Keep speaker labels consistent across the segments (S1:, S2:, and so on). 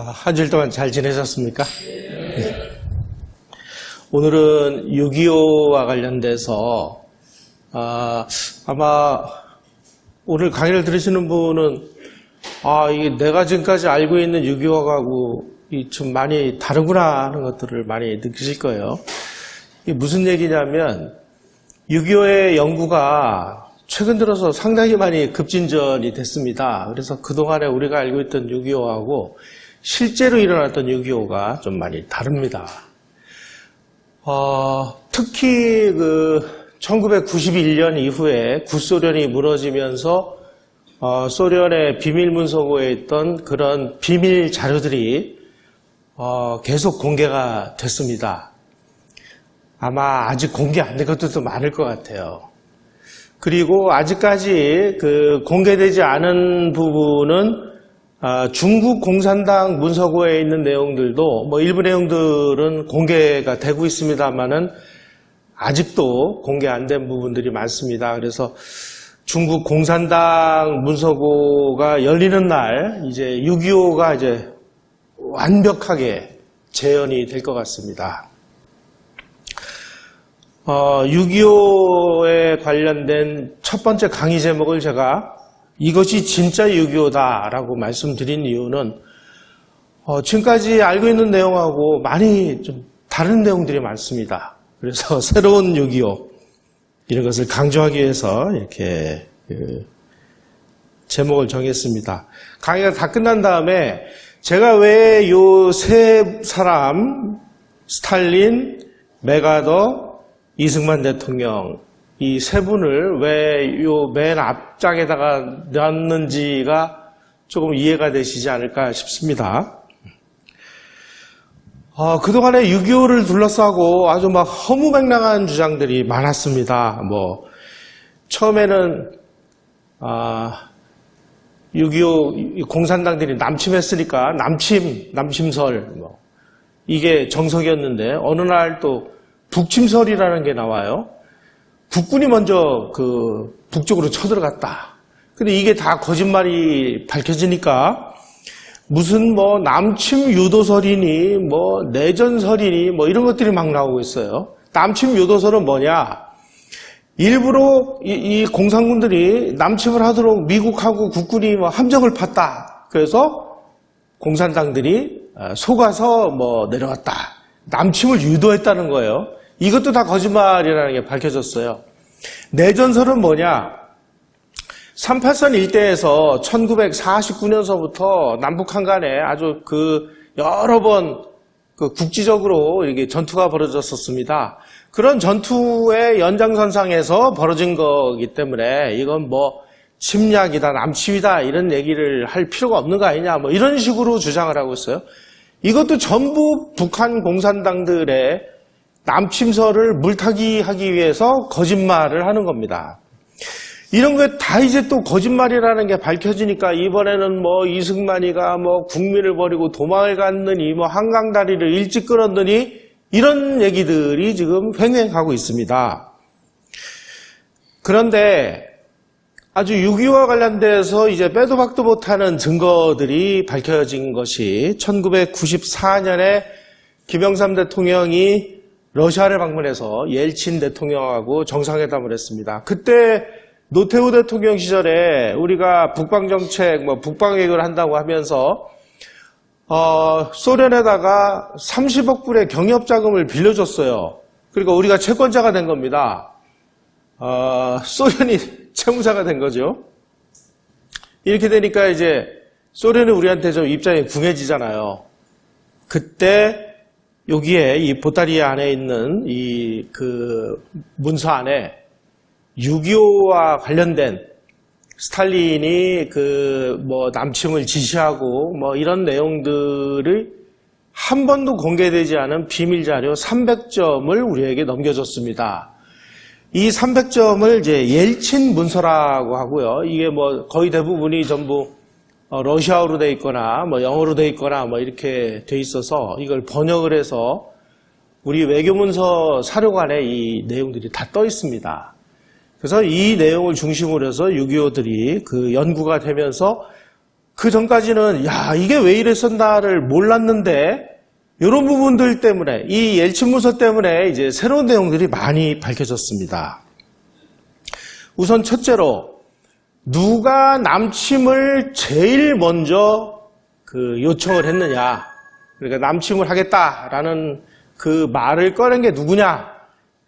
S1: 한 주일 동안 잘 지내셨습니까? 네. 오늘은 6.25와 관련돼서 아마 오늘 강의를 들으시는 분은 이게 내가 지금까지 알고 있는 6.25하고 좀 많이 다르구나 하는 것들을 많이 느끼실 거예요. 이게 무슨 얘기냐면 6.25의 연구가 최근 들어서 상당히 많이 급진전이 됐습니다. 그래서 그동안에 우리가 알고 있던 6.25하고 실제로 일어났던 6.25가 좀 많이 다릅니다. 특히 1991년 이후에 구소련이 무너지면서 소련의 비밀문서고에 있던 그런 비밀 자료들이 계속 공개가 됐습니다. 아마 아직 공개 안 된 것들도 많을 것 같아요. 그리고 아직까지 공개되지 않은 부분은 중국 공산당 문서고에 있는 내용들도 일부 내용들은 공개가 되고 있습니다만은 아직도 공개 안 된 부분들이 많습니다. 그래서 중국 공산당 문서고가 열리는 날 이제 6.25가 이제 완벽하게 재현이 될 것 같습니다. 6.25에 관련된 첫 번째 강의 제목을 제가 이것이 진짜 6.25다라고 말씀드린 이유는 지금까지 알고 있는 내용하고 많이 좀 다른 내용들이 많습니다. 그래서 새로운 6.25 이런 것을 강조하기 위해서 이렇게 제목을 정했습니다. 강의가 다 끝난 다음에 제가 왜 요 세 사람 스탈린, 메가더, 이승만 대통령 이 세 분을 왜 요 맨 앞장에다가 놨는지가 조금 이해가 되시지 않을까 싶습니다. 그동안에 6.25를 둘러싸고 아주 막 허무맹랑한 주장들이 많았습니다. 처음에는 6.25 공산당들이 남침했으니까 남침설 이게 정석이었는데 어느 날 또 북침설이라는 게 나와요. 국군이 먼저 북쪽으로 쳐들어갔다. 근데 이게 다 거짓말이 밝혀지니까 무슨 남침 유도설이니 내전설이니 이런 것들이 막 나오고 있어요. 남침 유도설은 뭐냐? 일부러 이 공산군들이 남침을 하도록 미국하고 국군이 함정을 팠다. 그래서 공산당들이 속아서 내려왔다. 남침을 유도했다는 거예요. 이것도 다 거짓말이라는 게 밝혀졌어요. 내전설은 뭐냐? 38선 일대에서 1949년서부터 남북한 간에 아주 여러 번 국지적으로 이렇게 전투가 벌어졌었습니다. 그런 전투의 연장선상에서 벌어진 거기 때문에 이건 침략이다, 남침이다 이런 얘기를 할 필요가 없는 거 아니냐 이런 식으로 주장을 하고 있어요. 이것도 전부 북한 공산당들의 남침설을 물타기 하기 위해서 거짓말을 하는 겁니다. 이런 게 다 이제 또 거짓말이라는 게 밝혀지니까 이번에는 이승만이가 국민을 버리고 도망을 갔느니 한강다리를 일찍 끊었느니 이런 얘기들이 지금 횡행하고 있습니다. 그런데 아주 6.25와 관련돼서 이제 빼도 박도 못하는 증거들이 밝혀진 것이 1994년에 김영삼 대통령이 러시아를 방문해서 옐친 대통령하고 정상회담을 했습니다. 그때 노태우 대통령 시절에 우리가 북방정책, 북방외교를 한다고 하면서 소련에다가 30억 불의 경협자금을 빌려줬어요. 그러니까 우리가 채권자가 된 겁니다. 소련이 채무자가 된 거죠. 이렇게 되니까 이제 소련이 우리한테 좀 입장이 궁해지잖아요. 그때 여기에 이 보따리 안에 있는 문서 안에 6.25와 관련된 스탈린이 남침을 지시하고 이런 내용들을 한 번도 공개되지 않은 비밀 자료 300점을 우리에게 넘겨줬습니다. 이 300점을 이제 옐친 문서라고 하고요. 이게 거의 대부분이 전부 러시아어로 돼 있거나 영어로 돼 있거나 이렇게 돼 있어서 이걸 번역을 해서 우리 외교문서 사료관에 이 내용들이 다 떠 있습니다. 그래서 이 내용을 중심으로 해서 6.25들이 연구가 되면서 그 전까지는 이게 왜 이랬었나를 몰랐는데 이런 부분들 때문에 이 옐친 문서 때문에 이제 새로운 내용들이 많이 밝혀졌습니다. 우선 첫째로 누가 남침을 제일 먼저 요청을 했느냐, 그러니까 남침을 하겠다라는 그 말을 꺼낸 게 누구냐,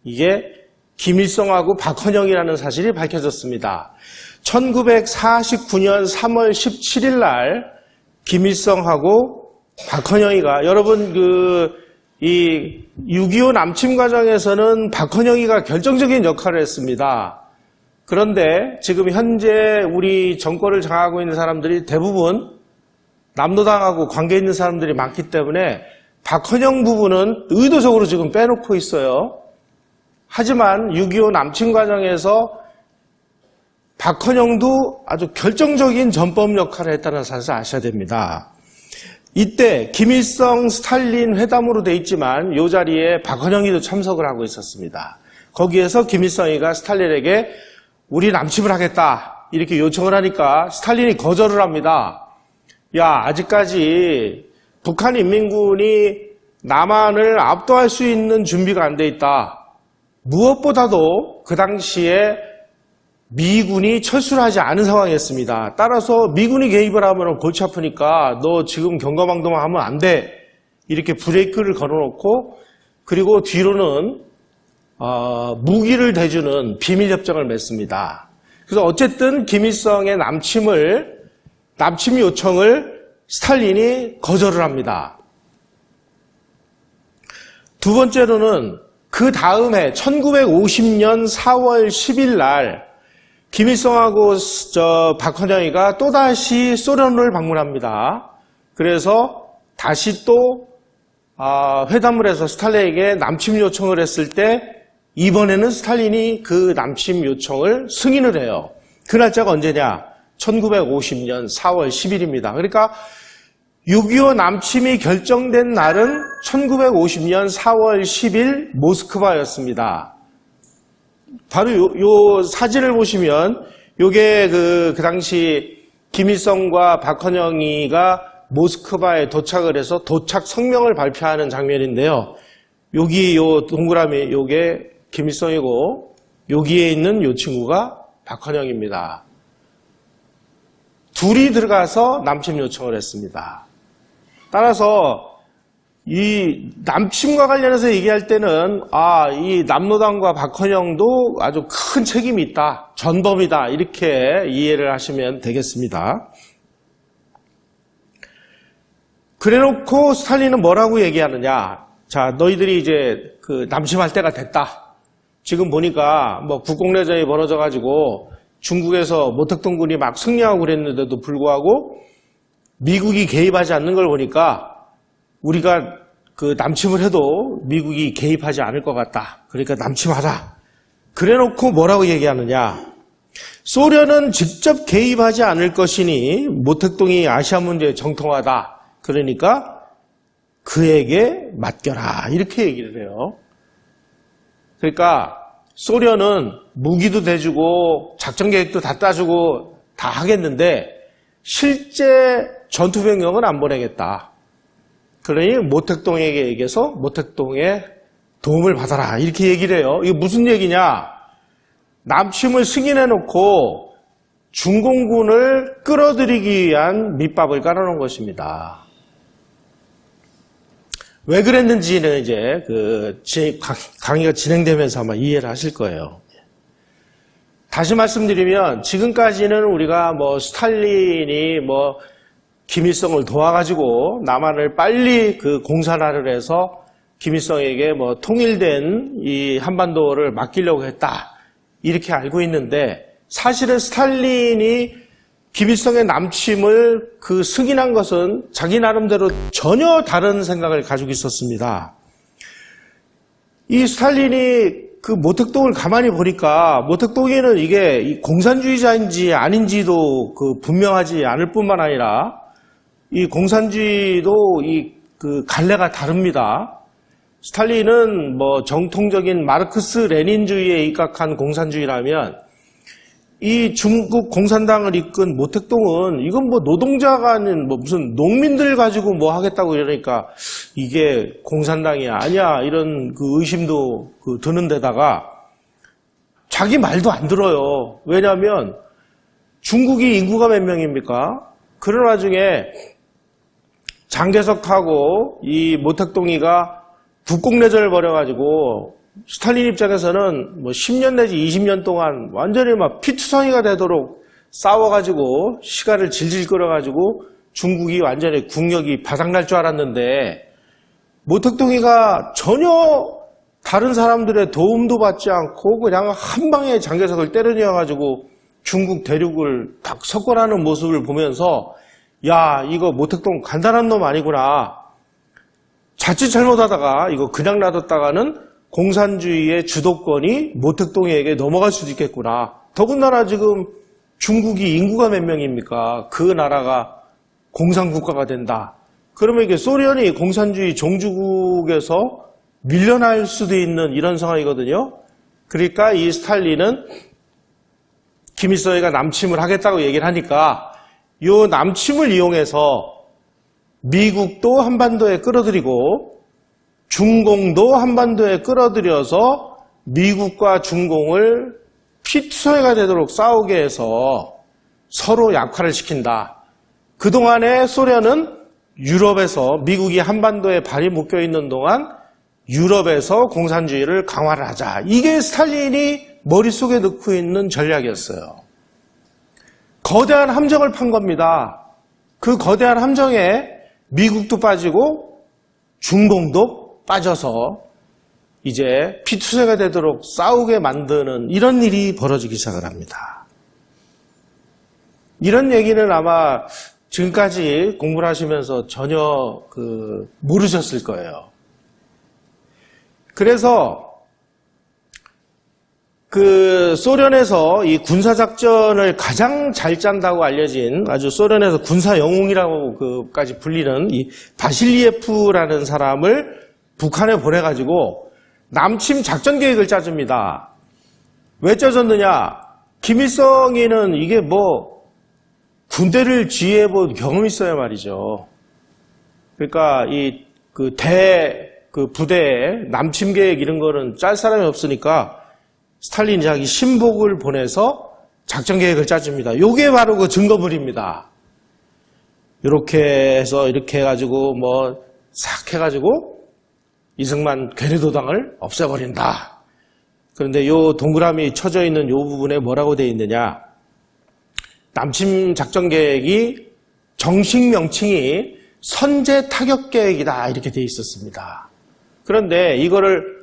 S1: 이게 김일성하고 박헌영이라는 사실이 밝혀졌습니다. 1949년 3월 17일 날 김일성하고 박헌영이가, 여러분 이 6.25 남침 과정에서는 박헌영이가 결정적인 역할을 했습니다. 그런데 지금 현재 우리 정권을 장악하고 있는 사람들이 대부분 남노당하고 관계 있는 사람들이 많기 때문에 박헌영 부분은 의도적으로 지금 빼놓고 있어요. 하지만 6.25 남침 과정에서 박헌영도 아주 결정적인 전범 역할을 했다는 사실을 아셔야 됩니다. 이때 김일성 스탈린 회담으로 돼 있지만 이 자리에 박헌영이도 참석을 하고 있었습니다. 거기에서 김일성이가 스탈린에게 우리 남침을 하겠다 이렇게 요청을 하니까 스탈린이 거절을 합니다. 아직까지 북한인민군이 남한을 압도할 수 있는 준비가 안 돼 있다. 무엇보다도 그 당시에 미군이 철수를 하지 않은 상황이었습니다. 따라서 미군이 개입을 하면 골치 아프니까 너 지금 경거망동만 하면 안 돼. 이렇게 브레이크를 걸어놓고, 그리고 뒤로는 무기를 대주는 비밀협정을 맺습니다. 그래서 어쨌든 김일성의 남침 요청을 스탈린이 거절을 합니다. 두 번째로는 그 다음해 1950년 4월 10일 날 김일성하고 박헌영이가 또다시 소련을 방문합니다. 그래서 다시 또 회담을 해서 스탈린에게 남침 요청을 했을 때 이번에는 스탈린이 그 남침 요청을 승인을 해요. 그 날짜가 언제냐? 1950년 4월 10일입니다. 그러니까 6.25 남침이 결정된 날은 1950년 4월 10일 모스크바였습니다. 바로 요 사진을 보시면 요게 그 당시 김일성과 박헌영이가 모스크바에 도착을 해서 도착 성명을 발표하는 장면인데요. 여기 요 동그라미 요게 김일성이고 여기에 있는 요 친구가 박헌영입니다. 둘이 들어가서 남침 요청을 했습니다. 따라서 이 남침과 관련해서 얘기할 때는 이 남노당과 박헌영도 아주 큰 책임이 있다, 전범이다, 이렇게 이해를 하시면 되겠습니다. 그래놓고 스탈린은 뭐라고 얘기하느냐? 자, 너희들이 이제 남침할 때가 됐다. 지금 보니까 뭐 국공내전이 벌어져가지고 중국에서 모택동군이 막 승리하고 그랬는데도 불구하고 미국이 개입하지 않는 걸 보니까 우리가 남침을 해도 미국이 개입하지 않을 것 같다. 그러니까 남침하자. 그래놓고 뭐라고 얘기하느냐? 소련은 직접 개입하지 않을 것이니 모택동이 아시아 문제에 정통하다. 그러니까 그에게 맡겨라. 이렇게 얘기를 해요. 그러니까 소련은 무기도 대주고 작전 계획도 다 따주고 다 하겠는데 실제 전투 병력은 안 보내겠다. 그러니 모택동에게 얘기해서 모택동의 도움을 받아라. 이렇게 얘기를 해요. 이게 무슨 얘기냐? 남침을 승인해놓고 중공군을 끌어들이기 위한 밑밥을 깔아놓은 것입니다. 왜 그랬는지는 이제 강의가 진행되면서 아마 이해를 하실 거예요. 다시 말씀드리면 지금까지는 우리가 뭐 스탈린이 뭐 김일성을 도와가지고 남한을 빨리 공산화를 해서 김일성에게 뭐 통일된 이 한반도를 맡기려고 했다. 이렇게 알고 있는데 사실은 스탈린이 김일성의 남침을 승인한 것은 자기 나름대로 전혀 다른 생각을 가지고 있었습니다. 이 스탈린이 모택동을 가만히 보니까 모택동에는 이게 공산주의자인지 아닌지도 분명하지 않을 뿐만 아니라 이 공산주의도 갈래가 다릅니다. 스탈린은 뭐 정통적인 마르크스 레닌주의에 입각한 공산주의라면 이 중국 공산당을 이끈 모택동은 이건 뭐 노동자가 아닌 뭐 무슨 농민들 가지고 뭐 하겠다고 이러니까 이게 공산당이 아니야 이런 그 의심도 드는 데다가 자기 말도 안 들어요. 왜냐하면 중국이 인구가 몇 명입니까? 그런 와중에 장개석하고 이 모택동이가 국공내전을 벌여가지고 스탈린 입장에서는 뭐 10년 내지 20년 동안 완전히 막 피투성이가 되도록 싸워가지고 시간을 질질 끌어가지고 중국이 완전히 국력이 바닥날 줄 알았는데 모택동이가 전혀 다른 사람들의 도움도 받지 않고 그냥 한 방에 장개석을 때려넣어가지고 중국 대륙을 딱 석권하는 모습을 보면서 야 이거 모택동 간단한 놈 아니구나. 자칫 잘못하다가 이거 그냥 놔뒀다가는 공산주의의 주도권이 모택동이에게 넘어갈 수도 있겠구나. 더군다나 지금 중국이 인구가 몇 명입니까? 그 나라가 공산국가가 된다. 그러면 이게 소련이 공산주의 종주국에서 밀려날 수도 있는 이런 상황이거든요. 그러니까 이 스탈린은 김일성이가 남침을 하겠다고 얘기를 하니까 이 남침을 이용해서 미국도 한반도에 끌어들이고 중공도 한반도에 끌어들여서 미국과 중공을 피투성이가 되도록 싸우게 해서 서로 약화를 시킨다. 그동안에 소련은 유럽에서 미국이 한반도에 발이 묶여 있는 동안 유럽에서 공산주의를 강화를 하자. 이게 스탈린이 머릿속에 넣고 있는 전략이었어요. 거대한 함정을 판 겁니다. 그 거대한 함정에 미국도 빠지고 중공도 빠져서 이제 피투성이가 되도록 싸우게 만드는 이런 일이 벌어지기 시작을 합니다. 이런 얘기는 아마 지금까지 공부를 하시면서 전혀 모르셨을 거예요. 그래서 소련에서 이 군사작전을 가장 잘 짠다고 알려진 아주 소련에서 군사 영웅이라고까지 불리는 이 바실리예프라는 사람을 북한에 보내가지고 남침 작전 계획을 짜줍니다. 왜 짜줬느냐? 김일성이는 이게 뭐 군대를 지휘해본 경험이 있어야 말이죠. 그러니까 부대에 남침 계획 이런 거는 짤 사람이 없으니까 스탈린이 자기 신복을 보내서 작전 계획을 짜줍니다. 이게 바로 그 증거물입니다. 이렇게 해서 이렇게 해가지고 뭐 싹 해가지고 이승만 괴뢰도당을 없애버린다. 그런데 이 동그라미 쳐져 있는 이 부분에 뭐라고 되어 있느냐? 남침 작전 계획이 정식 명칭이 선제 타격 계획이다 이렇게 되어 있었습니다. 그런데 이거를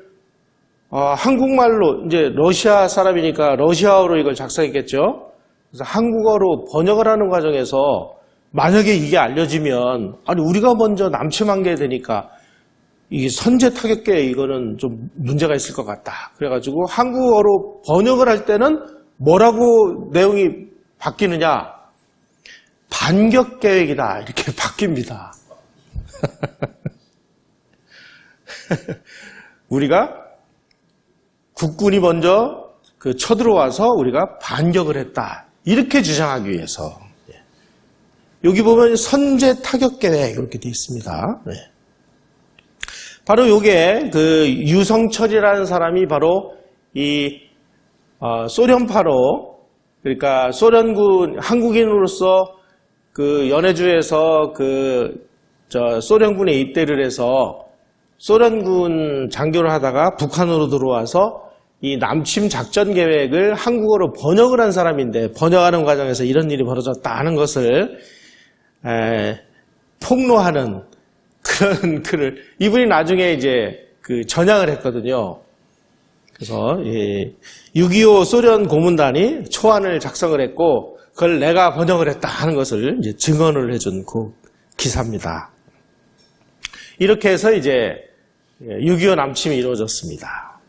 S1: 한국말로 이제 러시아 사람이니까 러시아어로 이걸 작성했겠죠. 그래서 한국어로 번역을 하는 과정에서 만약에 이게 알려지면 아니 우리가 먼저 남침한 게 되니까 이 선제 타격계 이거는 좀 문제가 있을 것 같다. 그래가지고 한국어로 번역을 할 때는 뭐라고 내용이 바뀌느냐? 반격 계획이다 이렇게 바뀝니다. 우리가 국군이 먼저 쳐들어와서 우리가 반격을 했다 이렇게 주장하기 위해서 여기 보면 선제 타격 계획 이렇게 되어 있습니다. 네. 바로 요게 유성철이라는 사람이 바로 이 소련파로 그러니까 소련군 한국인으로서 연해주에서 소련군에 입대를 해서 소련군 장교를 하다가 북한으로 들어와서 이 남침 작전 계획을 한국어로 번역을 한 사람인데 번역하는 과정에서 이런 일이 벌어졌다 하는 것을 폭로하는 그런 글을 이분이 나중에 이제 전향을 했거든요. 그래서 6.25 소련 고문단이 초안을 작성을 했고 그걸 내가 번역을 했다 하는 것을 이제 증언을 해준 그 기사입니다. 이렇게 해서 이제 6.25 남침이 이루어졌습니다.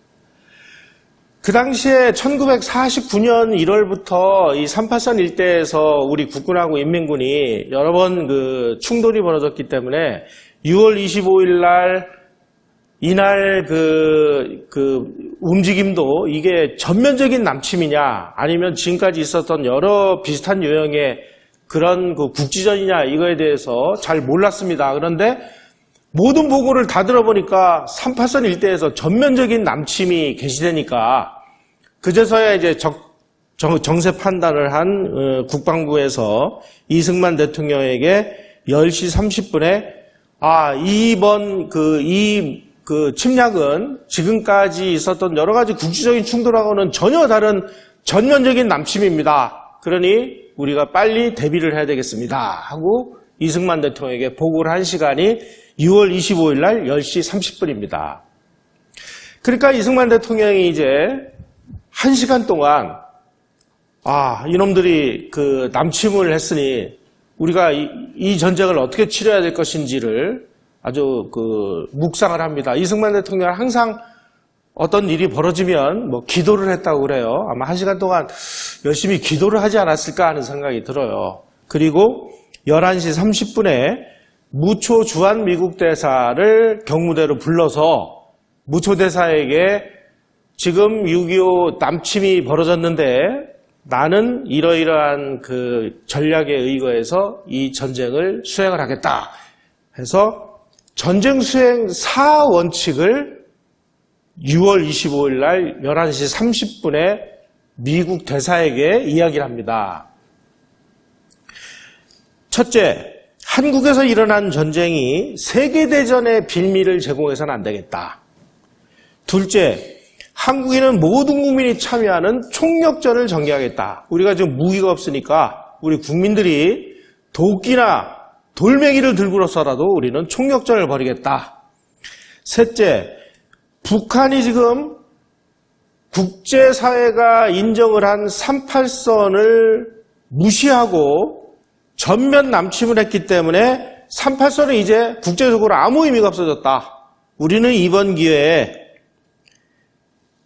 S1: 그 당시에 1949년 1월부터 이 383 일대에서 우리 국군하고 인민군이 여러 번 충돌이 벌어졌기 때문에 6월 25일 날 이날 움직임도 이게 전면적인 남침이냐, 아니면 지금까지 있었던 여러 비슷한 유형의 그런 국지전이냐, 이거에 대해서 잘 몰랐습니다. 그런데 모든 보고를 다 들어보니까 38선 일대에서 전면적인 남침이 개시되니까 그제서야 이제 정세 판단을 한 국방부에서 이승만 대통령에게 10시 30분에 이번 침략은 지금까지 있었던 여러 가지 국지적인 충돌하고는 전혀 다른 전면적인 남침입니다. 그러니 우리가 빨리 대비를 해야 되겠습니다. 하고 이승만 대통령에게 보고를 한 시간이 6월 25일 날 10시 30분입니다. 그러니까 이승만 대통령이 이제 1시간 동안 이놈들이 남침을 했으니 우리가 이 전쟁을 어떻게 치러야 될 것인지를 아주 묵상을 합니다. 이승만 대통령은 항상 어떤 일이 벌어지면 기도를 했다고 그래요. 아마 1시간 동안 열심히 기도를 하지 않았을까 하는 생각이 들어요. 그리고 11시 30분에 무초 주한 미국 대사를 경무대로 불러서 무초 대사에게 지금 6.25 남침이 벌어졌는데 나는 이러이러한 전략에 의거해서 이 전쟁을 수행을 하겠다 해서 전쟁 수행 4원칙을 6월 25일 날 11시 30분에 미국 대사에게 이야기를 합니다. 첫째, 한국에서 일어난 전쟁이 세계대전의 빌미를 제공해서는 안 되겠다. 둘째, 한국인은 모든 국민이 참여하는 총력전을 전개하겠다. 우리가 지금 무기가 없으니까 우리 국민들이 도끼나 돌멩이를 들고서라도 우리는 총력전을 벌이겠다. 셋째, 북한이 지금 국제사회가 인정을 한 38선을 무시하고 전면 남침을 했기 때문에 38선은 이제 국제적으로 아무 의미가 없어졌다. 우리는 이번 기회에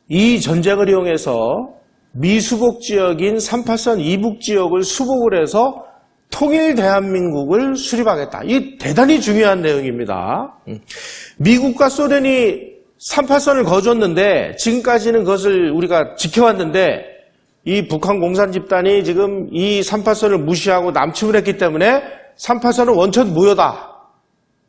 S1: 이 전쟁을 이용해서 미수복 지역인 38선 이북 지역을 수복을 해서 통일 대한민국을 수립하겠다. 이게 대단히 중요한 내용입니다. 미국과 소련이 38선을 거줬는데 지금까지는 그것을 우리가 지켜왔는데 이 북한 공산 집단이 지금 이 38선을 무시하고 남침을 했기 때문에 38선은 원천 무효다.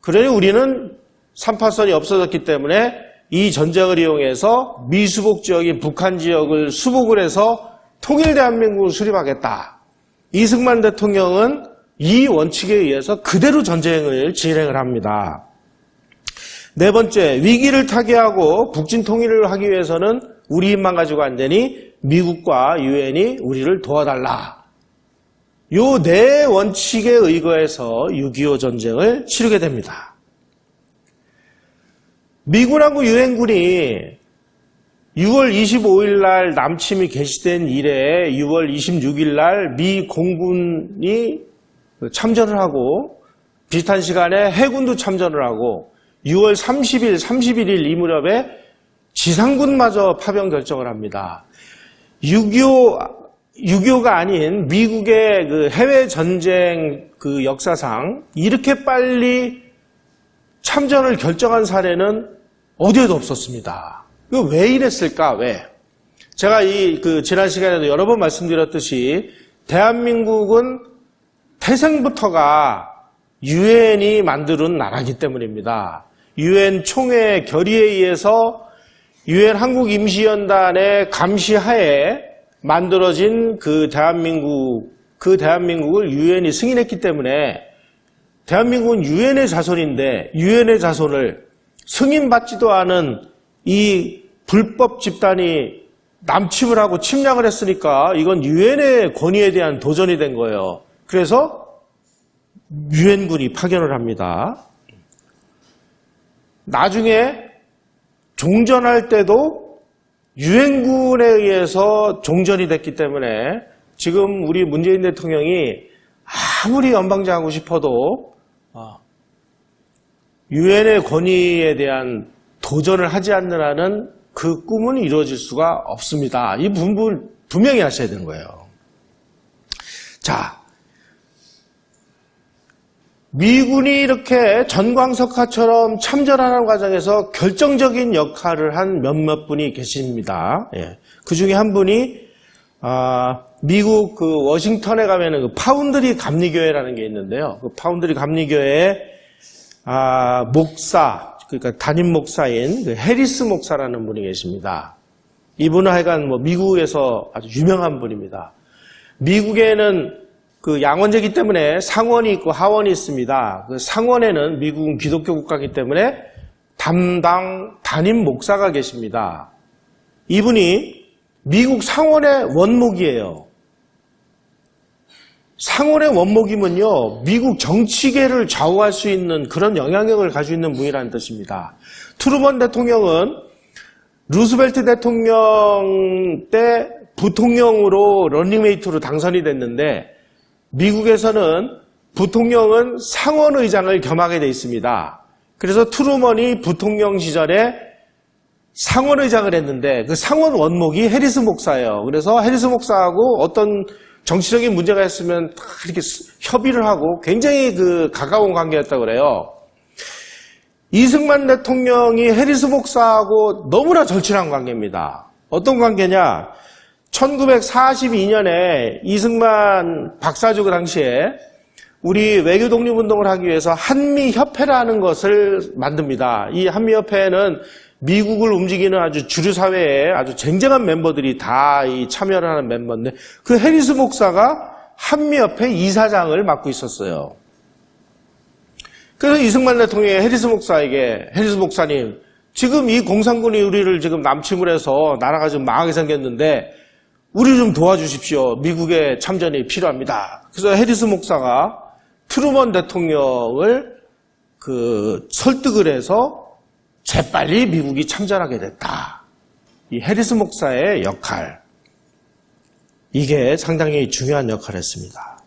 S1: 그러니 우리는 38선이 없어졌기 때문에 이 전쟁을 이용해서 미수복 지역인 북한 지역을 수복을 해서 통일 대한민국을 수립하겠다. 이승만 대통령은 이 원칙에 의해서 그대로 전쟁을 진행을 합니다. 네 번째, 위기를 타개하고 북진 통일을 하기 위해서는 우리 힘만 가지고 안 되니 미국과 유엔이 우리를 도와달라. 요 네 원칙에 의거해서 6.25 전쟁을 치르게 됩니다. 미군하고 유엔군이 6월 25일 날 남침이 개시된 이래 6월 26일 날 미 공군이 참전을 하고 비슷한 시간에 해군도 참전을 하고 6월 30일, 31일 이 무렵에 지상군마저 파병 결정을 합니다. 6.25가 아닌 미국의 해외 전쟁 역사상 이렇게 빨리 참전을 결정한 사례는 어디에도 없었습니다. 이거 왜 이랬을까? 왜? 제가 지난 시간에도 여러 번 말씀드렸듯이 대한민국은 태생부터가 유엔이 만드는 나라이기 때문입니다. 유엔 총회 결의에 의해서 유엔 한국임시연단의 감시하에 만들어진 대한민국을 유엔이 승인했기 때문에 대한민국은 유엔의 자손인데 유엔의 자손을 승인받지도 않은 이 불법 집단이 남침을 하고 침략을 했으니까 이건 유엔의 권위에 대한 도전이 된 거예요. 그래서 유엔군이 파견을 합니다. 나중에 종전할 때도 유엔군에 의해서 종전이 됐기 때문에 지금 우리 문재인 대통령이 아무리 연방제하고 싶어도 유엔의 권위에 대한 도전을 하지 않는 한은 그 꿈은 이루어질 수가 없습니다. 이 부분 분명히 하셔야 되는 거예요. 자, 미군이 이렇게 전광석화처럼 참전하는 과정에서 결정적인 역할을 한 몇몇 분이 계십니다. 예. 그 중에 한 분이 미국 그 워싱턴에 가면은 그 파운드리 감리교회라는 게 있는데요. 그 파운드리 감리교회의 목사, 그러니까 담임 목사인 그 해리스 목사라는 분이 계십니다. 이분은 하여간 뭐 미국에서 아주 유명한 분입니다. 미국에는 그 양원제이기 때문에 상원이 있고 하원이 있습니다. 그 상원에는 미국은 기독교 국가이기 때문에 담당 담임 목사가 계십니다. 이분이 미국 상원의 원목이에요. 상원의 원목이면요, 미국 정치계를 좌우할 수 있는 그런 영향력을 가지고 있는 분이라는 뜻입니다. 트루먼 대통령은 루스벨트 대통령 때 부통령으로 런닝메이트로 당선이 됐는데 미국에서는 부통령은 상원의장을 겸하게 돼 있습니다. 그래서 트루먼이 부통령 시절에 상원의장을 했는데 그 상원 원목이 해리스 목사예요. 그래서 해리스 목사하고 어떤 정치적인 문제가 있으면 다 이렇게 협의를 하고 굉장히 그 가까운 관계였다고 그래요. 이승만 대통령이 해리스 목사하고 너무나 절친한 관계입니다. 어떤 관계냐? 1942년에 이승만 박사주 그 당시에 우리 외교 독립운동을 하기 위해서 한미협회라는 것을 만듭니다. 이 한미협회는 미국을 움직이는 아주 주류사회의 아주 쟁쟁한 멤버들이 다 참여를 하는 멤버인데 그 해리스 목사가 한미협회 이사장을 맡고 있었어요. 그래서 이승만 대통령이 해리스 목사에게 해리스 목사님, 지금 이 공산군이 우리를 지금 남침을 해서 나라가 좀 망하게 생겼는데 우리 좀 도와주십시오. 미국의 참전이 필요합니다. 그래서 해리스 목사가 트루먼 대통령을 설득을 해서 재빨리 미국이 참전하게 됐다. 이 해리스 목사의 역할, 이게 상당히 중요한 역할을 했습니다.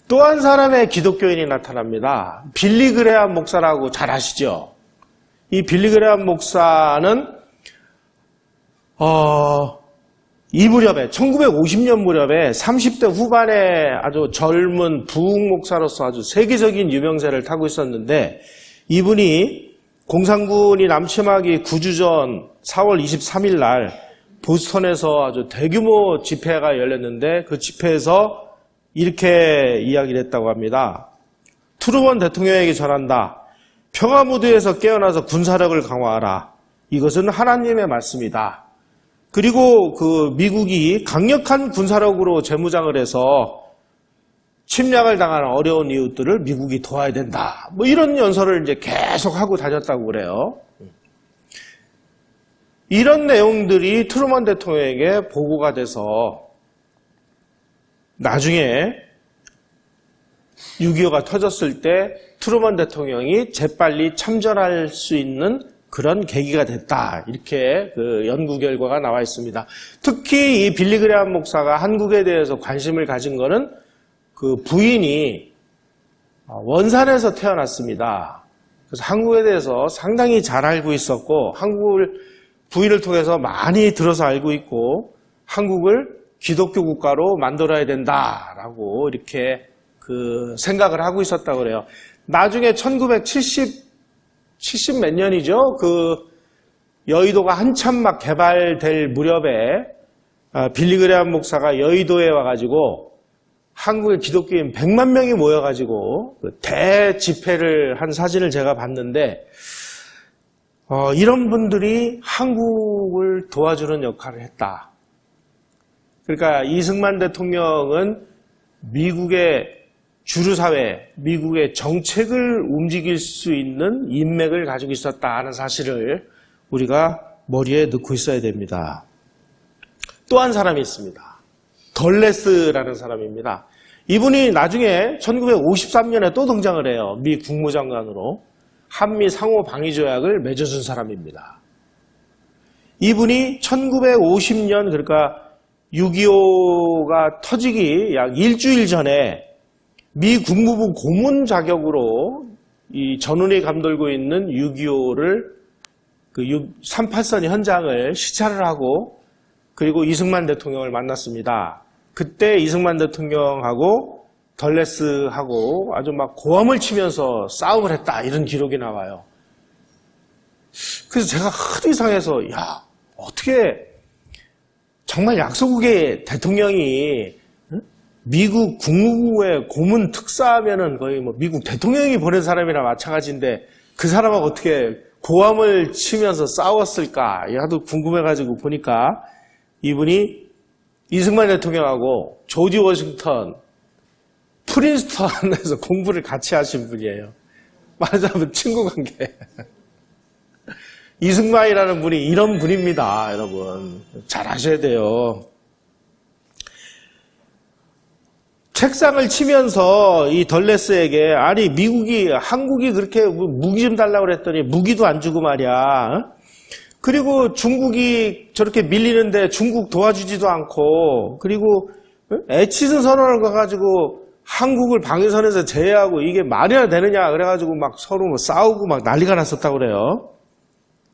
S1: 또 한 사람의 기독교인이 나타납니다. 빌리 그레함 목사라고 잘 아시죠? 이 빌리 그레함 목사는 이 무렵에 1950년 무렵에 30대 후반에 아주 젊은 부흥 목사로서 아주 세계적인 유명세를 타고 있었는데 이분이 공산군이 남침하기 9주 전 4월 23일 날 보스턴에서 아주 대규모 집회가 열렸는데 그 집회에서 이렇게 이야기를 했다고 합니다. 트루먼 대통령에게 전한다. 평화무드에서 깨어나서 군사력을 강화하라. 이것은 하나님의 말씀이다. 그리고 그 미국이 강력한 군사력으로 재무장을 해서 침략을 당하는 어려운 이웃들을 미국이 도와야 된다. 뭐 이런 연설을 이제 계속 하고 다녔다고 그래요. 이런 내용들이 트루먼 대통령에게 보고가 돼서 나중에 6.25가 터졌을 때 트루먼 대통령이 재빨리 참전할 수 있는 그런 계기가 됐다. 이렇게 그 연구 결과가 나와 있습니다. 특히 이 빌리 그레함 목사가 한국에 대해서 관심을 가진 거는 그 부인이 원산에서 태어났습니다. 그래서 한국에 대해서 상당히 잘 알고 있었고 한국을 부인을 통해서 많이 들어서 알고 있고 한국을 기독교 국가로 만들어야 된다라고 이렇게 그 생각을 하고 있었다고 그래요. 나중에 1970 몇 년이죠. 그 여의도가 한참 막 개발될 무렵에 빌리 그레함 목사가 여의도에 와가지고 한국의 기독교인 100만 명이 모여가지고 대집회를 한 사진을 제가 봤는데 이런 분들이 한국을 도와주는 역할을 했다. 그러니까 이승만 대통령은 미국의 주류사회, 미국의 정책을 움직일 수 있는 인맥을 가지고 있었다 하는 사실을 우리가 머리에 넣고 있어야 됩니다. 또 한 사람이 있습니다. 덜레스라는 사람입니다. 이분이 나중에 1953년에 또 등장을 해요. 미 국무장관으로 한미 상호 방위 조약을 맺어준 사람입니다. 이분이 1950년 그러니까 6.25가 터지기 약 일주일 전에 미 국무부 고문 자격으로 이 전운이 감돌고 있는 6.25를 그 38선 현장을 시찰을 하고 그리고 이승만 대통령을 만났습니다. 그때 이승만 대통령하고 덜레스하고 아주 막 고함을 치면서 싸움을 했다 이런 기록이 나와요. 그래서 제가 하도 이상해서 야 어떻게 정말 약소국의 대통령이 미국 국무부의 고문 특사하면은 거의 뭐 미국 대통령이 보낸 사람이나 마찬가지인데 그 사람하고 어떻게 고함을 치면서 싸웠을까 하도 궁금해가지고 보니까 이분이 이승만 대통령하고 조지 워싱턴 프린스턴에서 공부를 같이 하신 분이에요. 말하자면 친구 관계. 이승만이라는 분이 이런 분입니다, 여러분. 잘 아셔야 돼요. 책상을 치면서 이 덜레스에게 아니 한국이 그렇게 무기 좀 달라고 그랬더니 무기도 안 주고 말이야. 그리고 중국이 저렇게 밀리는데 중국 도와주지도 않고 그리고 에치슨 선언을 가가지고 한국을 방위선에서 제외하고 이게 말이나 되느냐 그래가지고 막 서로 뭐 싸우고 막 난리가 났었다고 그래요.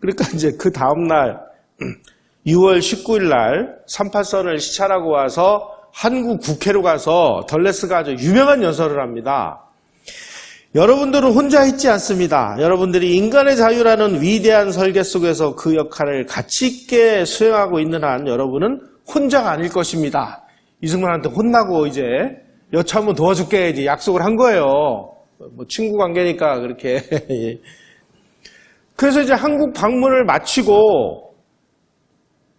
S1: 그러니까 이제 그 다음날 6월 19일 날 38선을 시찰하고 와서 한국 국회로 가서 덜레스가 아주 유명한 연설을 합니다. 여러분들은 혼자 있지 않습니다. 여러분들이 인간의 자유라는 위대한 설계 속에서 그 역할을 가치 있게 수행하고 있는 한 여러분은 혼자가 아닐 것입니다. 이승만한테 혼나고 이제 여차 한번 도와줄게 이제 약속을 한 거예요. 뭐 친구 관계니까 그렇게. 그래서 이제 한국 방문을 마치고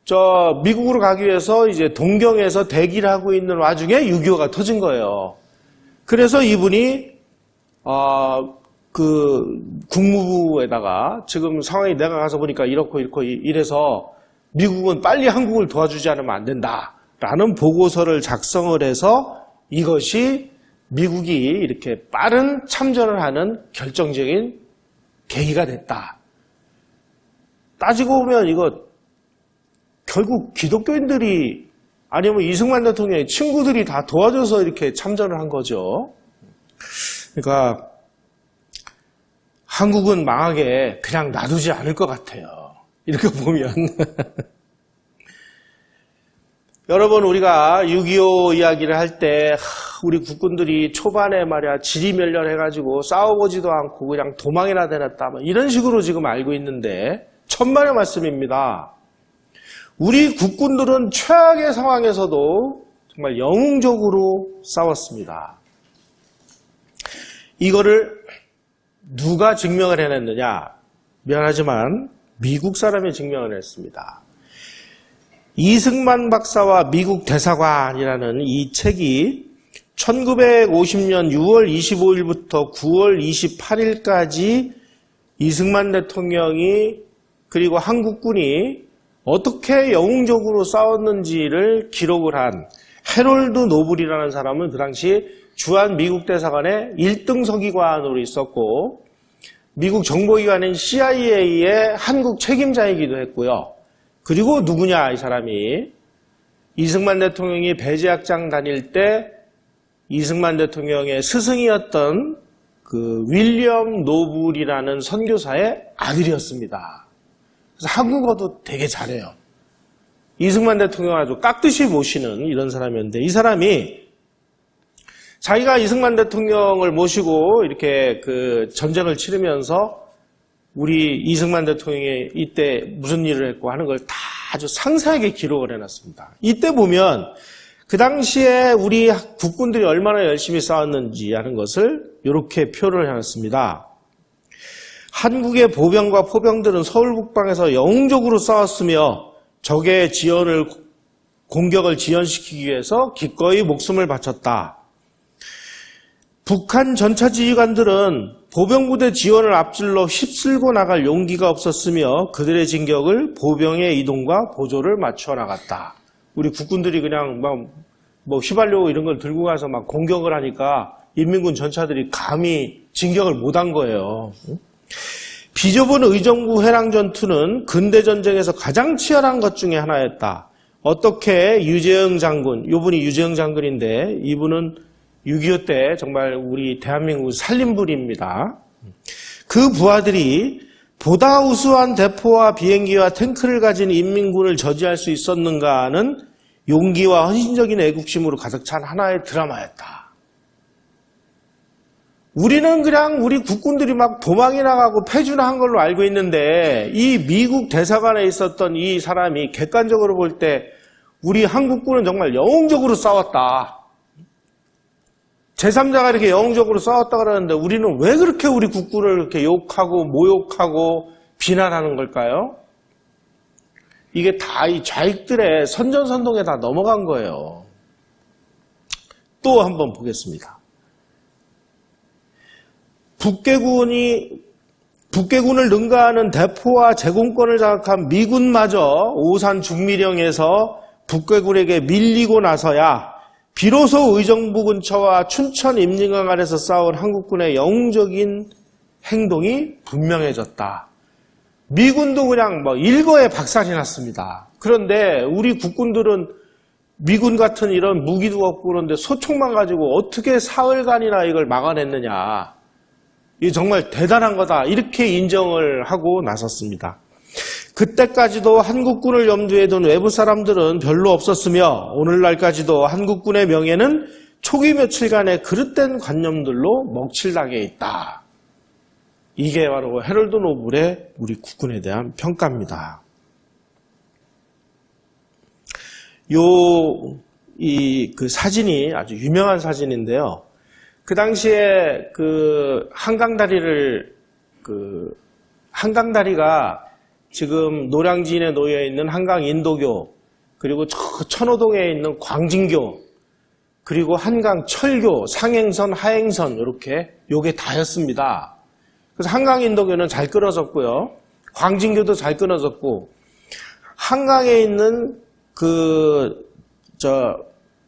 S1: 저 미국으로 가기 위해서 이제 동경에서 대기를 하고 있는 와중에 6.25가 터진 거예요. 그래서 이분이 그 국무부에다가 지금 상황이 내가 가서 보니까 이렇고 이래서 미국은 빨리 한국을 도와주지 않으면 안 된다라는 보고서를 작성을 해서 이것이 미국이 이렇게 빠른 참전을 하는 결정적인 계기가 됐다. 따지고 보면 이거 결국 기독교인들이 아니면 이승만 대통령의 친구들이 다 도와줘서 이렇게 참전을 한 거죠. 그러니까 한국은 망하게 그냥 놔두지 않을 것 같아요. 이렇게 보면. 여러분 우리가 6.25 이야기를 할 때 우리 국군들이 초반에 말이야 지리멸렬해가지고 싸워보지도 않고 그냥 도망이나 다녔다 이런 식으로 지금 알고 있는데 천만의 말씀입니다. 우리 국군들은 최악의 상황에서도 정말 영웅적으로 싸웠습니다. 이거를 누가 증명을 해냈느냐? 미안하지만 미국 사람이 증명을 했습니다. 이승만 박사와 미국 대사관이라는 이 책이 1950년 6월 25일부터 9월 28일까지 이승만 대통령이 그리고 한국군이 어떻게 영웅적으로 싸웠는지를 기록을 한 해롤드 노블이라는 사람은 그 당시 주한 미국 대사관의 1등 서기관으로 있었고 미국 정보기관인 CIA의 한국 책임자이기도 했고요. 그리고 누구냐 이 사람이 이승만 대통령이 배제학장 다닐 때 이승만 대통령의 스승이었던 그 윌리엄 노블이라는 선교사의 아들이었습니다. 그래서 한국어도 되게 잘해요. 이승만 대통령 아주 깍듯이 모시는 이런 사람이었는데 이 사람이 자기가 이승만 대통령을 모시고 이렇게 그 전쟁을 치르면서 우리 이승만 대통령이 이때 무슨 일을 했고 하는 걸 다 아주 상세하게 기록을 해놨습니다. 이때 보면 그 당시에 우리 국군들이 얼마나 열심히 싸웠는지 하는 것을 이렇게 표를 해놨습니다. 한국의 보병과 포병들은 서울 북방에서 영웅적으로 싸웠으며 적의 공격을 지연시키기 위해서 기꺼이 목숨을 바쳤다. 북한 전차 지휘관들은 보병부대 지원을 앞질러 휩쓸고 나갈 용기가 없었으며 그들의 진격을 보병의 이동과 보조를 맞춰 나갔다. 우리 국군들이 그냥 뭐 휘발유 이런 걸 들고 가서 막 공격을 하니까 인민군 전차들이 감히 진격을 못한 거예요. 비좁은 의정부 회랑 전투는 근대 전쟁에서 가장 치열한 것 중에 하나였다. 어떻게 유재영 장군, 이분이 유재영 장군인데 이분은 6.25 때 정말 우리 대한민국 살림불입니다. 그 부하들이 보다 우수한 대포와 비행기와 탱크를 가진 인민군을 저지할 수 있었는가 하는 용기와 헌신적인 애국심으로 가득 찬 하나의 드라마였다. 우리는 그냥 우리 국군들이 막 도망이 나가고 패주나 한 걸로 알고 있는데 이 미국 대사관에 있었던 이 사람이 객관적으로 볼 때 우리 한국군은 정말 영웅적으로 싸웠다. 제3자가 이렇게 영웅적으로 싸웠다 그러는데 우리는 왜 그렇게 우리 국군을 이렇게 욕하고 모욕하고 비난하는 걸까요? 이게 다 이 좌익들의 선전선동에 다 넘어간 거예요. 또 한번 보겠습니다. 북괴군을 능가하는 대포와 제공권을 장악한 미군마저 오산 중미령에서 북괴군에게 밀리고 나서야 비로소 의정부 근처와 춘천 임진강 아래서 싸운 한국군의 영웅적인 행동이 분명해졌다. 미군도 그냥 일거에 박살이 났습니다. 그런데 우리 국군들은 미군 같은 이런 무기도 없고 그런데 소총만 가지고 어떻게 사흘간이나 이걸 막아냈느냐. 이게 정말 대단한 거다. 이렇게 인정을 하고 나섰습니다. 그때까지도 한국군을 염두에 둔 외부 사람들은 별로 없었으며 오늘날까지도 한국군의 명예는 초기 며칠간의 그릇된 관념들로 먹칠당해 있다. 이게 바로 헤럴드 노블의 우리 국군에 대한 평가입니다. 그 사진이 아주 유명한 사진인데요. 그 당시에 한강다리가 지금 노량진에 놓여 있는 한강 인도교, 그리고 천호동에 있는 광진교, 그리고 한강 철교, 상행선, 하행선 이렇게 요게 다였습니다. 그래서 한강 인도교는 잘 끊어졌고요. 광진교도 잘 끊어졌고 한강에 있는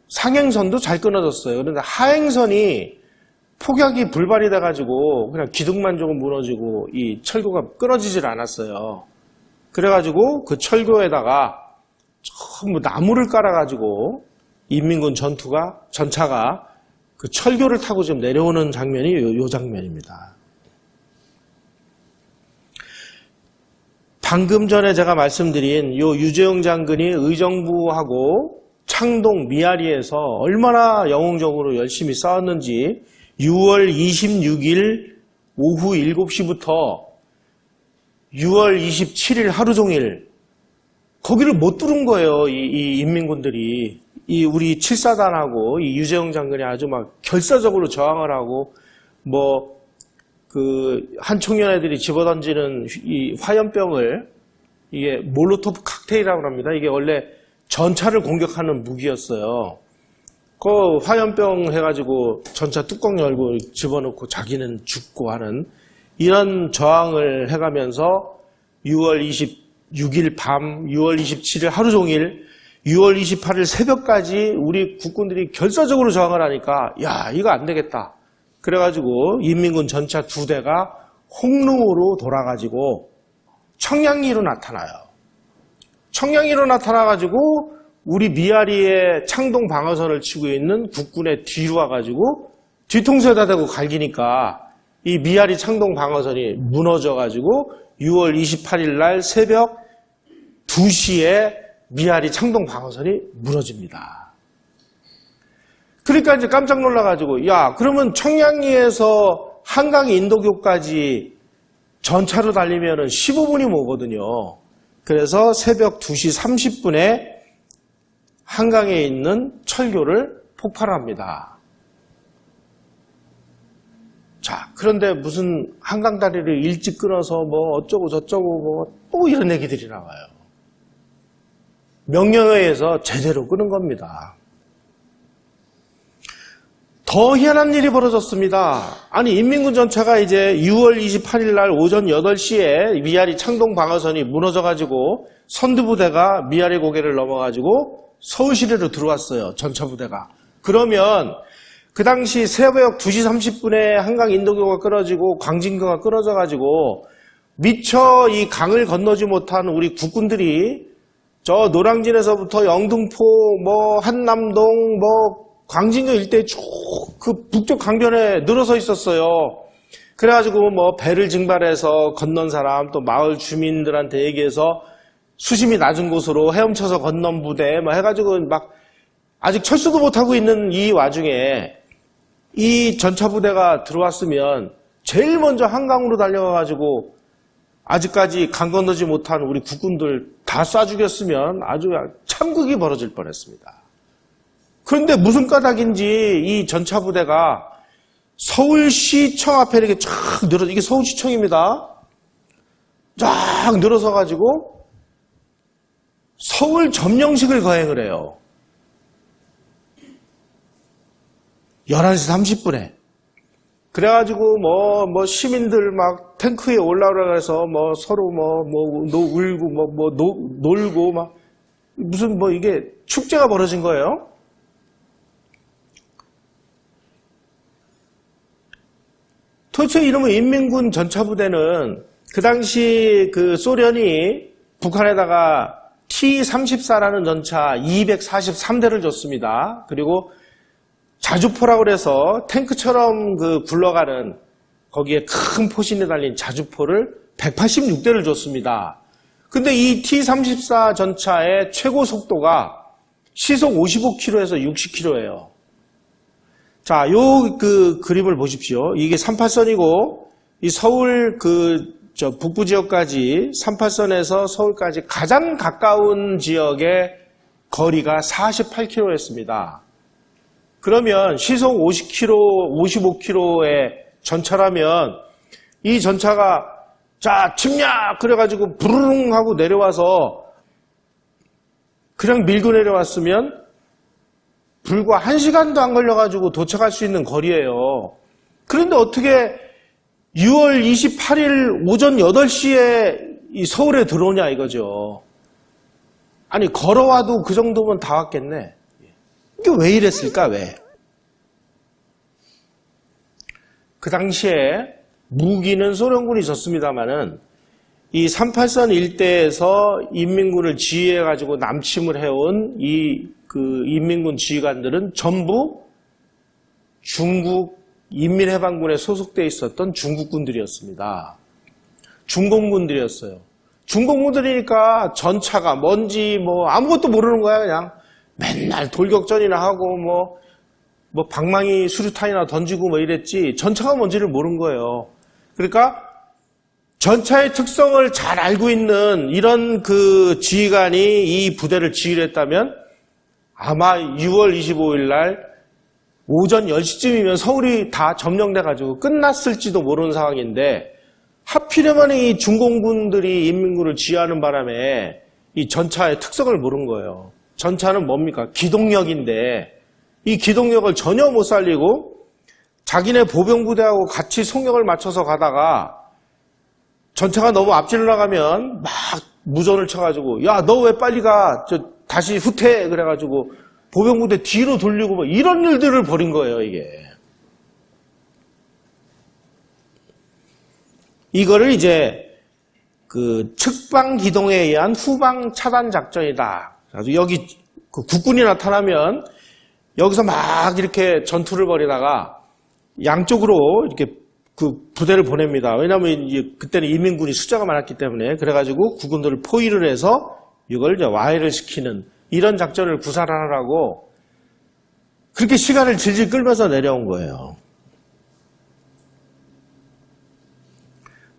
S1: 상행선도 잘 끊어졌어요. 그런데 하행선이 폭약이 불발이 돼가지고 그냥 기둥만 조금 무너지고 이 철교가 끊어지질 않았어요. 그래가지고 그 철교에다가 전부 나무를 깔아가지고 인민군 전차가 그 철교를 타고 지금 내려오는 장면이 요 장면입니다. 방금 전에 제가 말씀드린 요 유재용 장군이 의정부하고 창동 미아리에서 얼마나 영웅적으로 열심히 싸웠는지 6월 26일 오후 7시부터 6월 27일 하루 종일 거기를 못 뚫은 거예요. 이 인민군들이. 이 우리 7사단하고 이 유재용 장군이 아주 막 결사적으로 저항을 하고 한 청년 애들이 집어던지는 이 화염병을 이게 몰로토프 칵테일이라고 합니다. 이게 원래 전차를 공격하는 무기였어요. 그 화염병 해가지고 전차 뚜껑 열고 집어넣고 자기는 죽고 하는 이런 저항을 해가면서 6월 26일 밤, 6월 27일 하루 종일, 6월 28일 새벽까지 우리 국군들이 결사적으로 저항을 하니까 야 이거 안 되겠다. 그래가지고 인민군 전차 2대가 홍릉으로 돌아가지고 청량리로 나타나요. 청량리로 나타나가지고 우리 미아리의 창동 방어선을 치고 있는 국군의 뒤로 와가지고 뒤통수에다 대고 갈기니까 이 미아리 창동 방어선이 무너져가지고 6월 28일 날 새벽 2시에 미아리 창동 방어선이 무너집니다. 그러니까 이제 깜짝 놀라가지고 야 그러면 청량리에서 한강 인도교까지 전차로 달리면 15분이 모거든요. 그래서 새벽 2시 30분에 한강에 있는 철교를 폭발합니다. 자, 그런데 무슨 한강다리를 일찍 끊어서 어쩌고 저쩌고 또 이런 얘기들이 나와요. 명령에 의해서 제대로 끊은 겁니다. 더 희한한 일이 벌어졌습니다. 아니 인민군 전차가 이제 6월 28일 날 오전 8시에 미아리 창동 방어선이 무너져가지고 선두부대가 미아리 고개를 넘어가지고 서울시내로 들어왔어요. 전차부대가. 그러면 그 당시 새벽 2시 30분에 한강 인도교가 끊어지고 광진교가 끊어져가지고 미처 이 강을 건너지 못한 우리 국군들이 저 노량진에서부터 영등포, 한남동, 광진교 일대에 쭉 그 북쪽 강변에 늘어서 있었어요. 그래가지고 배를 징발해서 건넌 사람 또 마을 주민들한테 얘기해서 수심이 낮은 곳으로 헤엄쳐서 건넌 부대 해가지고 막 아직 철수도 못하고 있는 이 와중에 이 전차부대가 들어왔으면 제일 먼저 한강으로 달려가가지고 아직까지 강 건너지 못한 우리 국군들 다 쏴 죽였으면 아주 참극이 벌어질 뻔했습니다. 그런데 무슨 까닭인지 이 전차부대가 서울시청 앞에 이렇게 쫙 늘어서, 이게 서울시청입니다. 쫙 늘어서 가지고 서울 점령식을 거행을 해요. 11시 30분에. 그래가지고 뭐 시민들 막 탱크에 올라오라 해서 뭐 서로 울고 놀고 막 무슨 이게 축제가 벌어진 거예요. 도대체 이러면 인민군 전차부대는 그 당시 그 소련이 북한에다가 T-34라는 전차 243대를 줬습니다. 그리고 자주포라고 그래서 탱크처럼 그 굴러가는 거기에 큰 포신에 달린 자주포를 186대를 줬습니다. 근데 이 T-34 전차의 최고 속도가 시속 55km에서 60km예요. 자, 그 그림을 보십시오. 이게 38선이고 이 서울 북부 지역까지 38선에서 서울까지 가장 가까운 지역의 거리가 48km였습니다. 그러면 시속 50km, 55km의 전차라면 이 전차가 자, 침략! 그래가지고 부르릉 하고 내려와서 그냥 밀고 내려왔으면 불과 1시간도 안 걸려가지고 도착할 수 있는 거리예요. 그런데 어떻게 6월 28일 오전 8시에 이 서울에 들어오냐 이거죠. 아니 걸어와도 그 정도면 다 왔겠네. 이게 왜 이랬을까? 왜? 그 당시에 무기는 소련군이 졌습니다마는 이 38선 일대에서 인민군을 지휘해가지고 남침을 해온 그 인민군 지휘관들은 전부 중국 인민해방군에 소속되어 있었던 중국군들이었습니다. 중공군들이었어요. 중공군들이니까 전차가 뭔지 아무것도 모르는 거야. 그냥 맨날 돌격전이나 하고 방망이 수류탄이나 던지고 이랬지 전차가 뭔지를 모르는 거예요. 그러니까 전차의 특성을 잘 알고 있는 이런 그 지휘관이 이 부대를 지휘를 했다면 아마 6월 25일 날 오전 10시쯤이면 서울이 다 점령돼가지고 끝났을지도 모르는 상황인데 하필이면 이 중공군들이 인민군을 지휘하는 바람에 이 전차의 특성을 모르는 거예요. 전차는 뭡니까? 기동력인데 이 기동력을 전혀 못 살리고 자기네 보병부대하고 같이 속력을 맞춰서 가다가 전차가 너무 앞질러 나가면 막 무전을 쳐가지고 야, 너 왜 빨리 가? 다시 후퇴 그래가지고 보병부대 뒤로 돌리고 이런 일들을 벌인 거예요, 이게. 이거를 이제 그 측방 기동에 의한 후방 차단 작전이다. 그래서 여기 그 국군이 나타나면 여기서 막 이렇게 전투를 벌이다가 양쪽으로 이렇게 그 부대를 보냅니다. 왜냐하면 이제 그때는 인민군이 숫자가 많았기 때문에 그래가지고 국군들을 포위를 해서 이걸 이제 와해를 시키는 이런 작전을 구사하라고 그렇게 시간을 질질 끌면서 내려온 거예요.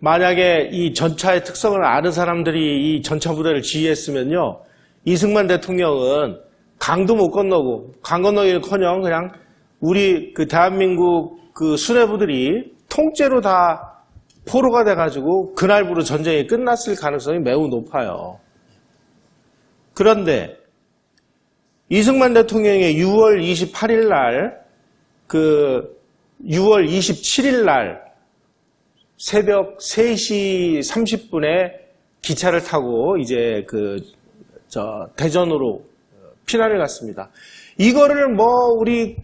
S1: 만약에 이 전차의 특성을 아는 사람들이 이 전차 부대를 지휘했으면요, 이승만 대통령은 강도 못 건너고 강 건너기는커녕 그냥 우리 그 대한민국 그 수뇌부들이 통째로 다 포로가 돼가지고 그날부로 전쟁이 끝났을 가능성이 매우 높아요. 그런데 이승만 대통령의 6월 28일 날, 6월 27일 날 새벽 3시 30분에 기차를 타고 이제 대전으로 피난을 갔습니다. 이거를 우리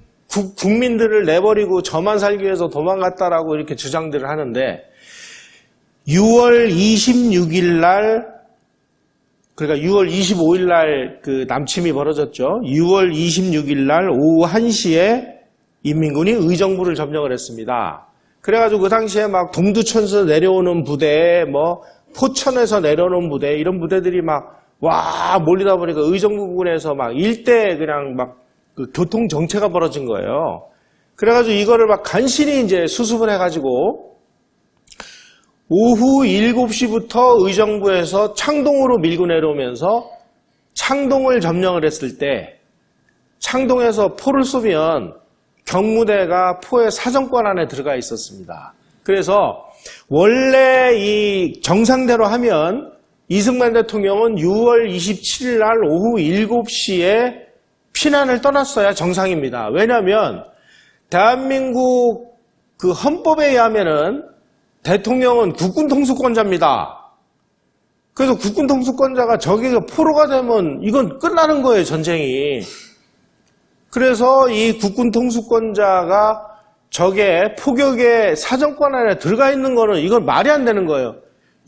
S1: 국민들을 내버리고 저만 살기 위해서 도망갔다라고 이렇게 주장들을 하는데 6월 26일 날 그러니까 6월 25일 날 그 남침이 벌어졌죠. 6월 26일 날 오후 1시에 인민군이 의정부를 점령을 했습니다. 그래가지고 그 당시에 막 동두천에서 내려오는 부대, 포천에서 내려오는 부대, 이런 부대들이 몰리다 보니까 의정부 부근에서 일대 그냥 그 교통 정체가 벌어진 거예요. 그래가지고 이거를 막 간신히 이제 수습을 해가지고 오후 7시부터 의정부에서 창동으로 밀고 내려오면서 창동을 점령을 했을 때 창동에서 포를 쏘면 경무대가 포의 사정권 안에 들어가 있었습니다. 그래서 원래 이 정상대로 하면 이승만 대통령은 6월 27일 날 오후 7시에 피난을 떠났어야 정상입니다. 왜냐하면 대한민국 그 헌법에 의하면은 대통령은 국군 통수권자입니다. 그래서 국군 통수권자가 저기가 포로가 되면 이건 끝나는 거예요, 전쟁이. 그래서 이 국군 통수권자가 적의 포격의 사정권 안에 들어가 있는 거는 이건 말이 안 되는 거예요.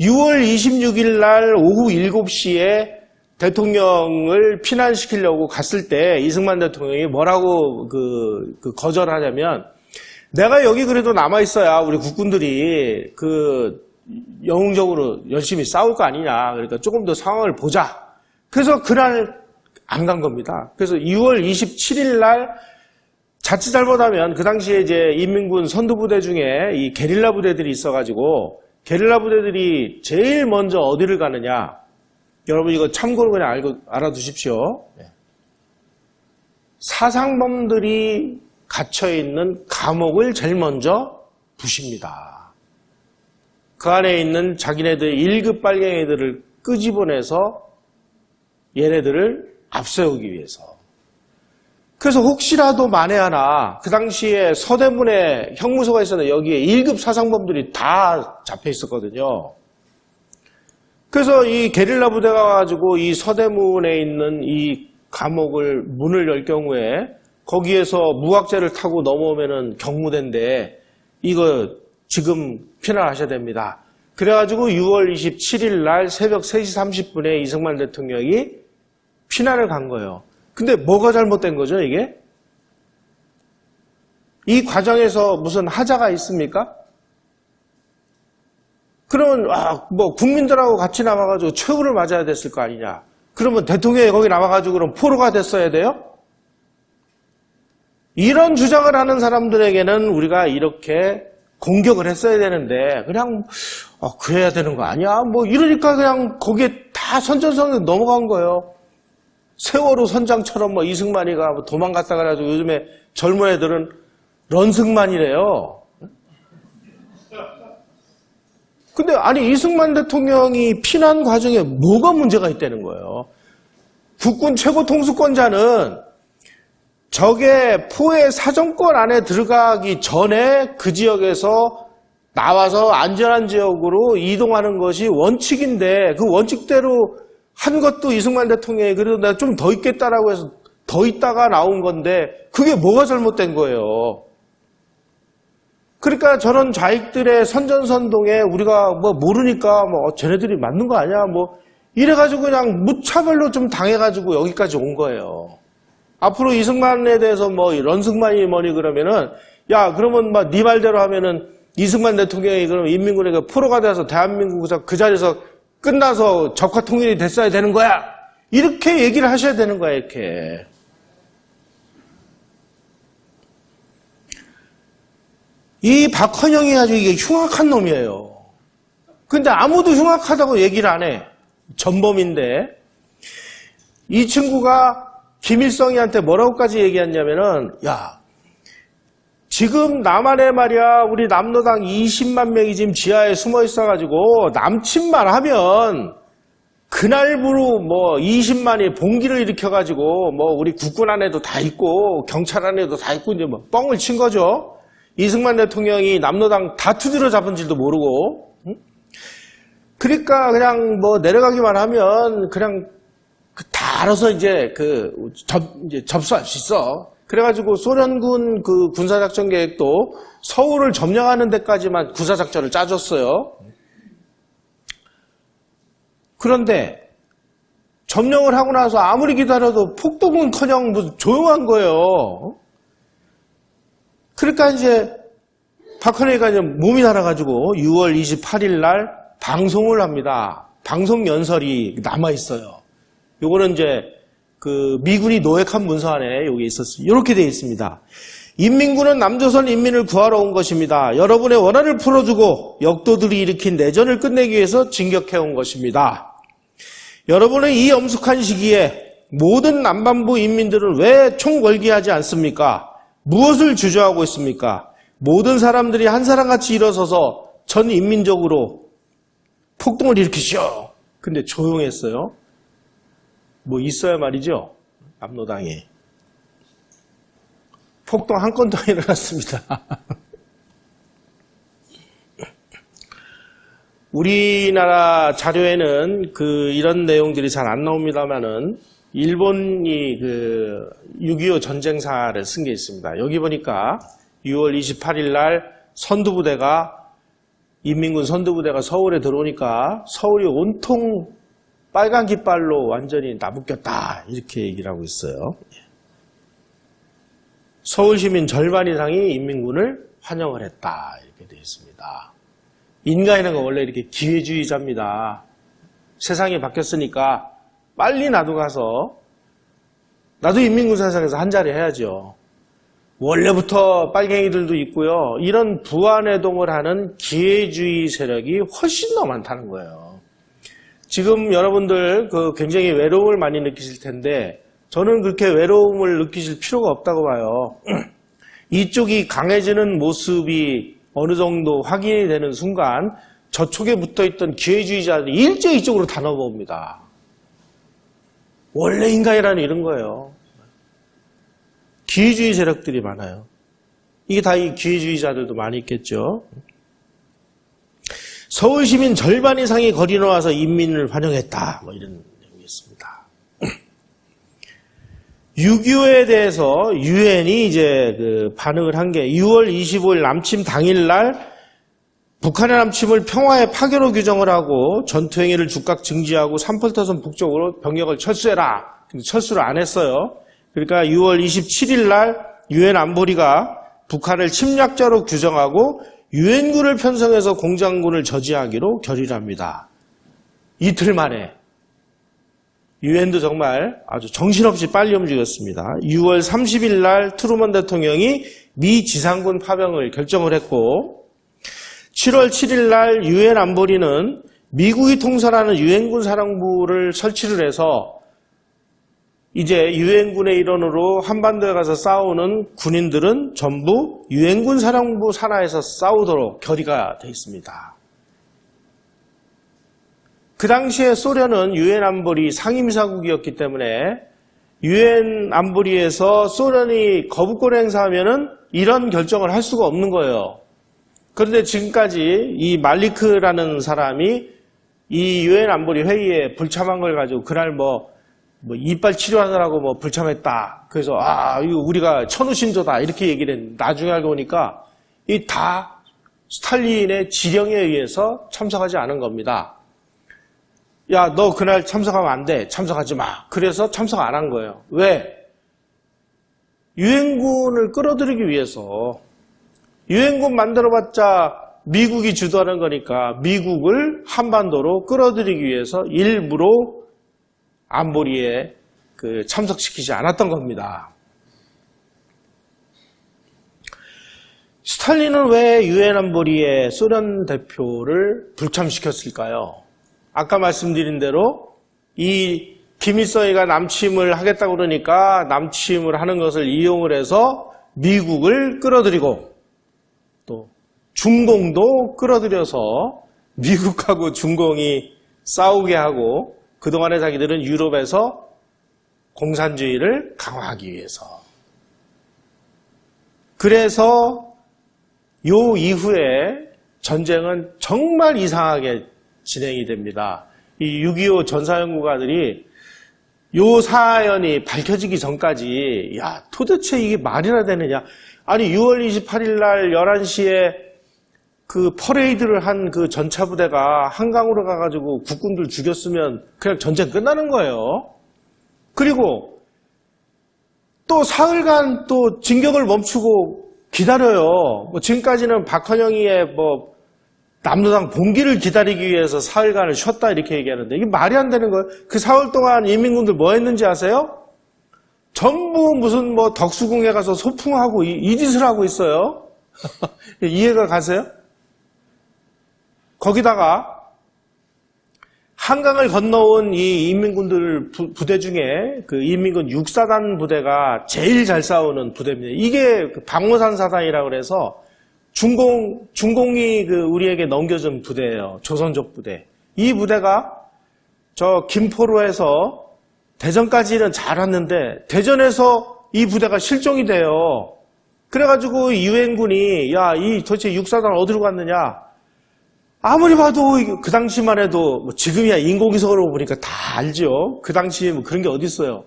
S1: 6월 26일 날 오후 7시에 대통령을 피난시키려고 갔을 때 이승만 대통령이 뭐라고 거절하냐면 내가 여기 그래도 남아있어야 우리 국군들이 영웅적으로 열심히 싸울 거 아니냐. 그러니까 조금 더 상황을 보자. 그래서 그날 안 간 겁니다. 그래서 6월 27일 날 자칫 잘못하면 그 당시에 이제 인민군 선두부대 중에 이 게릴라 부대들이 있어가지고 게릴라 부대들이 제일 먼저 어디를 가느냐. 여러분 이거 참고로 그냥 알아두십시오. 사상범들이 갇혀있는 감옥을 제일 먼저 부십니다. 그 안에 있는 자기네들 1급 빨갱이들을 끄집어내서 얘네들을 앞세우기 위해서. 그래서 혹시라도 만에 하나 그 당시에 서대문에 형무소가 있었는데 여기에 1급 사상범들이 다 잡혀 있었거든요. 그래서 이 게릴라 부대가 가지고 이 서대문에 있는 이 감옥을 문을 열 경우에 거기에서 무학재를 타고 넘어오면은 경무대인데 이거 지금 피난하셔야 됩니다. 그래가지고 6월 27일 날 새벽 3시 30분에 이승만 대통령이 피난을 간 거예요. 근데 뭐가 잘못된 거죠, 이게? 이 과정에서 무슨 하자가 있습니까? 그러면 국민들하고 같이 남아가지고 최후를 맞아야 됐을 거 아니냐. 그러면 대통령이 거기 남아가지고 그럼 포로가 됐어야 돼요? 이런 주장을 하는 사람들에게는 우리가 이렇게 공격을 했어야 되는데 그냥 그래야 되는 거 아니야? 이러니까 그냥 거기에 다 선전성에 넘어간 거예요. 세월호 선장처럼 이승만이가 도망갔다 그래가지고 요즘에 젊은 애들은 런승만이래요. 근데 아니 이승만 대통령이 피난 과정에 뭐가 문제가 있다는 거예요. 국군 최고 통수권자는 적의 포의 사정권 안에 들어가기 전에 그 지역에서 나와서 안전한 지역으로 이동하는 것이 원칙인데 그 원칙대로 한 것도 이승만 대통령이 그래도 내가 좀 더 있겠다라고 해서 더 있다가 나온 건데 그게 뭐가 잘못된 거예요. 그러니까 저런 좌익들의 선전선동에 우리가 모르니까 쟤네들이 맞는 거 아니야 이래가지고 그냥 무차별로 좀 당해가지고 여기까지 온 거예요. 앞으로 이승만에 대해서 런승만이 뭐니 그러면은 야 그러면 네 말대로 하면은 이승만 대통령이 그럼 인민군에게 포로가 돼서 대한민국에서 그 자리에서 끝나서 적화 통일이 됐어야 되는 거야. 이렇게 얘기를 하셔야 되는 거야, 이렇게. 이 박헌영이 아주 이게 흉악한 놈이에요. 근데 아무도 흉악하다고 얘기를 안 해. 전범인데. 이 친구가 김일성이한테 뭐라고까지 얘기했냐면은, 야, 지금 남한에 말이야, 우리 남로당 20만 명이 지금 지하에 숨어 있어가지고, 남침만 하면, 그날부로 20만이 봉기를 일으켜가지고, 우리 국군 안에도 다 있고, 경찰 안에도 다 있고, 이제 뻥을 친 거죠. 이승만 대통령이 남로당 다 두드려 잡은 줄도 모르고. 그러니까 그냥 내려가기만 하면, 그냥 다 알아서 이제 접수할 수 있어. 그래가지고 소련군 그 군사작전 계획도 서울을 점령하는 데까지만 군사작전을 짜줬어요. 그런데 점령을 하고 나서 아무리 기다려도 폭동은커녕 조용한 거예요. 그러니까 이제 박헌영이가 이제 몸이 날아가지고 6월 28일 날 방송을 합니다. 방송 연설이 남아 있어요. 요거는 이제 미군이 노획한 문서 안에 여기 있었어요. 이렇게 되어 있습니다. 인민군은 남조선 인민을 구하러 온 것입니다. 여러분의 원한을 풀어주고 역도들이 일으킨 내전을 끝내기 위해서 진격해온 것입니다. 여러분의 이 엄숙한 시기에 모든 남반부 인민들은 왜 총궐기하지 않습니까? 무엇을 주저하고 있습니까? 모든 사람들이 한 사람같이 일어서서 전 인민적으로 폭동을 일으키시오. 근데 조용했어요. 뭐 있어야 말이죠. 압로당에. 폭동 한 건도 안 일어났습니다. 우리나라 자료에는 이런 내용들이 잘 안 나옵니다만은 일본이 6.25 전쟁사를 쓴 게 있습니다. 여기 보니까 6월 28일 날 인민군 선두부대가 서울에 들어오니까 서울이 온통 빨간 깃발로 완전히 나부꼈다. 이렇게 얘기를 하고 있어요. 서울 시민 절반 이상이 인민군을 환영을 했다. 이렇게 되어 있습니다. 인간이라는 건 원래 이렇게 기회주의자입니다. 세상이 바뀌었으니까 빨리 나도 인민군 사상에서 한 자리 해야죠. 원래부터 빨갱이들도 있고요. 이런 부안해동을 하는 기회주의 세력이 훨씬 더 많다는 거예요. 지금 여러분들 굉장히 외로움을 많이 느끼실 텐데 저는 그렇게 외로움을 느끼실 필요가 없다고 봐요. 이쪽이 강해지는 모습이 어느 정도 확인이 되는 순간 저쪽에 붙어있던 기회주의자들이 일제히 이쪽으로 다 넘어옵니다. 원래 인간이라는 이런 거예요. 기회주의 세력들이 많아요. 이게 다 이 기회주의자들도 많이 있겠죠. 서울 시민 절반 이상이 거리 나와서 인민을 환영했다. 뭐 이런 내용이 있습니다. 6.25에 대해서 유엔이 이제 반응을 한 게 6월 25일 남침 당일날 북한의 남침을 평화의 파괴로 규정을 하고 전투행위를 즉각 중지하고 3펄터선 북쪽으로 병력을 철수해라. 근데 철수를 안 했어요. 그러니까 6월 27일 날 유엔 안보리가 북한을 침략자로 규정하고 유엔군을 편성해서 공장군을 저지하기로 결의를 합니다. 이틀 만에. 유엔도 정말 아주 정신없이 빨리 움직였습니다. 6월 30일 날 트루먼 대통령이 미 지상군 파병을 결정을 했고 7월 7일 날 유엔 안보리는 미국이 통솔하는 유엔군 사령부를 설치를 해서 이제 유엔군의 일원으로 한반도에 가서 싸우는 군인들은 전부 유엔군 사령부 산하에서 싸우도록 결의가 되어 있습니다. 그 당시에 소련은 유엔 안보리 상임이사국이었기 때문에 유엔 안보리에서 소련이 거부권 행사하면은 이런 결정을 할 수가 없는 거예요. 그런데 지금까지 이 말리크라는 사람이 이 유엔 안보리 회의에 불참한 걸 가지고 그날 뭐 이빨 치료하느라고 불참했다. 그래서 이거 우리가 천우신조다 이렇게 얘기를 했는데 나중에 알고 보니까 이 다 스탈린의 지령에 의해서 참석하지 않은 겁니다. 야, 너 그날 참석하면 안 돼. 참석하지 마. 그래서 참석 안 한 거예요. 왜? 유엔군을 끌어들이기 위해서. 유엔군 만들어봤자 미국이 주도하는 거니까 미국을 한반도로 끌어들이기 위해서 일부러 안보리에 참석시키지 않았던 겁니다. 스탈린은 왜 유엔 안보리에 소련 대표를 불참시켰을까요? 아까 말씀드린 대로 이 김일성이가 남침을 하겠다고 그러니까 남침을 하는 것을 이용을 해서 미국을 끌어들이고 또 중공도 끌어들여서 미국하고 중공이 싸우게 하고 그동안에 자기들은 유럽에서 공산주의를 강화하기 위해서. 그래서 요 이후에 전쟁은 정말 이상하게 진행이 됩니다. 이 6.25 전사연구가들이 요 사연이 밝혀지기 전까지 도대체 이게 말이나 되느냐. 아니 6월 28일 날 11시에 그 퍼레이드를 한 그 전차부대가 한강으로 가가지고 국군들 죽였으면 그냥 전쟁 끝나는 거예요. 그리고 또 사흘간 또 진격을 멈추고 기다려요. 지금까지는 박헌영이의 남로당 봉기를 기다리기 위해서 사흘간을 쉬었다 이렇게 얘기하는데 이게 말이 안 되는 거예요. 그 사흘 동안 인민군들 뭐 했는지 아세요? 전부 무슨 뭐 덕수궁에 가서 소풍하고 이 짓을 하고 있어요. 이해가 가세요? 거기다가 한강을 건너온 이 인민군들 부대 중에 그 인민군 6사단 부대가 제일 잘 싸우는 부대입니다. 이게 방어산 사단이라고 그래서 중공이 우리에게 넘겨준 부대예요. 조선족 부대. 이 부대가 저 김포로에서 대전까지는 잘 왔는데 대전에서 이 부대가 실종이 돼요. 그래가지고 유엔군이 야, 이 도대체 6사단 어디로 갔느냐? 아무리 봐도 그 당시만 해도 뭐 지금이야 인공위성으로 보니까 다 알죠. 그 당시에 뭐 그런 게 어디 있어요.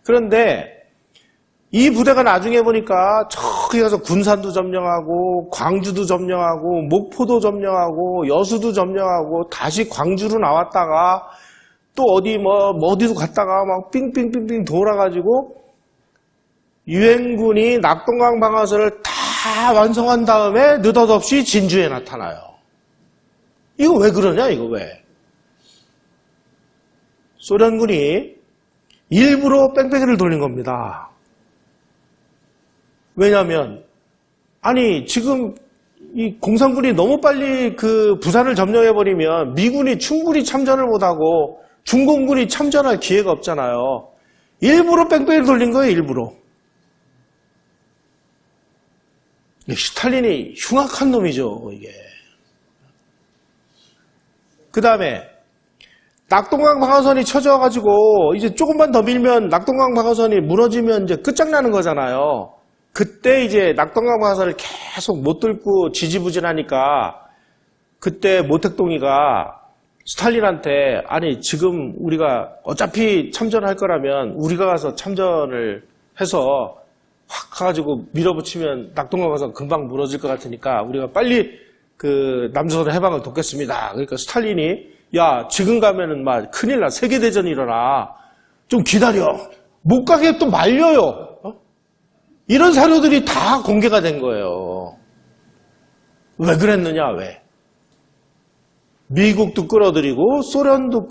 S1: 그런데 이 부대가 나중에 보니까 저기 가서 군산도 점령하고 광주도 점령하고 목포도 점령하고 여수도 점령하고 다시 광주로 나왔다가 또 어디 어디도 갔다가 막 삥삥삥삥 돌아가지고 유엔군이 낙동강 방어선을 다 완성한 다음에 느닷없이 진주에 나타나요. 이거 왜 그러냐, 이거 왜? 소련군이 일부러 뺑뺑이를 돌린 겁니다. 왜냐하면, 아니, 지금 이 공산군이 너무 빨리 그 부산을 점령해버리면 미군이 충분히 참전을 못하고 중공군이 참전할 기회가 없잖아요. 일부러 뺑뺑이를 돌린 거예요, 일부러. 스탈린이 흉악한 놈이죠, 이게. 그 다음에 낙동강 방어선이 쳐져가지고 이제 조금만 더 밀면 낙동강 방어선이 무너지면 이제 끝장나는 거잖아요. 그때 이제 낙동강 방어선을 계속 못 뚫고 지지부진하니까 그때 모택동이가 스탈린한테 아니 지금 우리가 어차피 참전할 거라면 우리가 가서 참전을 해서 확 가가지고 밀어붙이면 낙동강 방어선 금방 무너질 것 같으니까 우리가 빨리 그 남조선의 해방을 돕겠습니다. 그러니까 스탈린이 야 지금 가면은 막 큰일 나 세계대전이 일어나 좀 기다려 못 가게 또 말려요. 이런 사료들이 다 공개가 된 거예요. 왜 그랬느냐 왜? 미국도 끌어들이고 소련도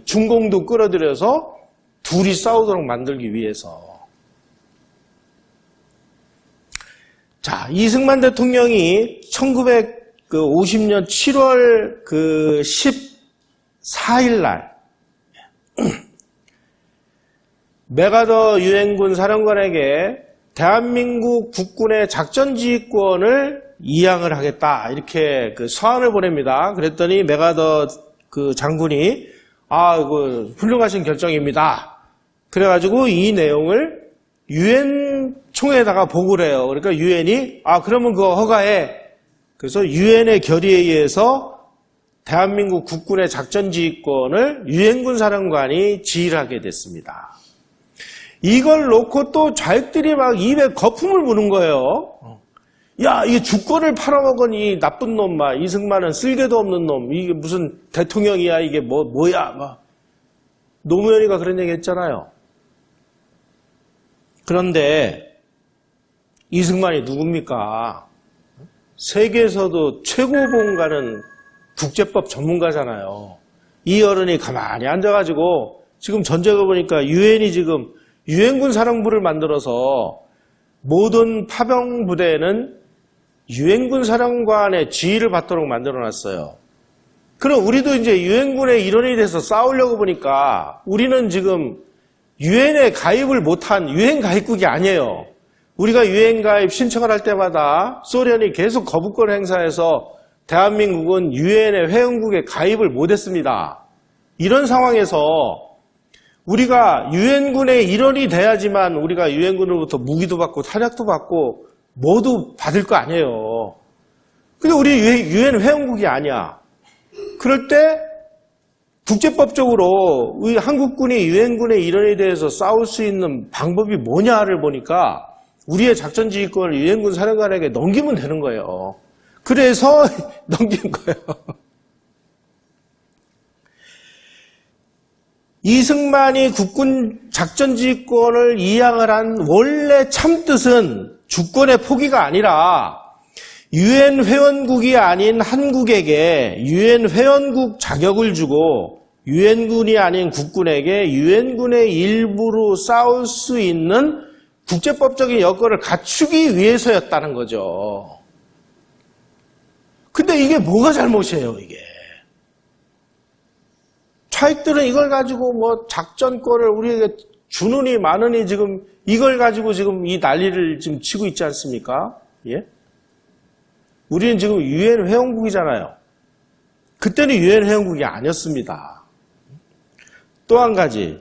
S1: 중공도 끌어들여서 둘이 싸우도록 만들기 위해서. 자, 이승만 대통령이 1950년 7월 14일 날 맥아더 유엔군 사령관에게 대한민국 국군의 작전지휘권을 이양을 하겠다 이렇게 그 서한을 보냅니다. 그랬더니 맥아더 그 장군이 훌륭하신 결정입니다. 그래가지고 이 내용을 유엔 총회에다가 보고를 해요. 그러니까 유엔이 그러면 그거 허가해. 그래서 유엔의 결의에 의해서 대한민국 국군의 작전지휘권을 유엔군 사령관이 지휘를 하게 됐습니다. 이걸 놓고 또 좌익들이 막 입에 거품을 부는 거예요. 야, 이게 주권을 팔아먹은 이 나쁜 놈, 이승만은 쓸개도 없는 놈, 이게 무슨 대통령이야, 이게 뭐야, 노무현이가 그런 얘기 했잖아요. 그런데 이승만이 누굽니까? 세계에서도 최고봉 가는 국제법 전문가잖아요. 이 어른이 가만히 앉아가지고 지금 전제가 보니까 유엔이 지금 유엔군 사령부를 만들어서 모든 파병 부대는 유엔군 사령관의 지휘를 받도록 만들어놨어요. 그럼 우리도 이제 유엔군의 일원이 돼서 싸우려고 보니까 우리는 지금 유엔에 가입을 못한 유엔 가입국이 아니에요. 우리가 유엔 가입 신청을 할 때마다 소련이 계속 거부권을 행사해서 대한민국은 유엔의 회원국에 가입을 못했습니다. 이런 상황에서 우리가 유엔군의 일원이 돼야지만 우리가 유엔군으로부터 무기도 받고 탄약도 받고 모두 받을 거 아니에요. 근데 우리 유엔 회원국이 아니야. 그럴 때 국제법적으로 우리 한국군이 유엔군의 일원에 대해서 싸울 수 있는 방법이 뭐냐를 보니까 우리의 작전지휘권을 유엔군 사령관에게 넘기면 되는 거예요. 그래서 넘긴 거예요. 이승만이 국군 작전지휘권을 이양을 한 원래 참뜻은 주권의 포기가 아니라 유엔 회원국이 아닌 한국에게 유엔 회원국 자격을 주고 유엔군이 아닌 국군에게 유엔군의 일부로 싸울 수 있는 국제법적인 여건을 갖추기 위해서였다는 거죠. 근데 이게 뭐가 잘못이에요, 이게. 차익들은 이걸 가지고 뭐 작전권을 우리에게 주느니 마느니 지금 이걸 가지고 지금 이 난리를 지금 치고 있지 않습니까? 예? 우리는 지금 유엔 회원국이잖아요. 그때는 유엔 회원국이 아니었습니다. 또 한 가지.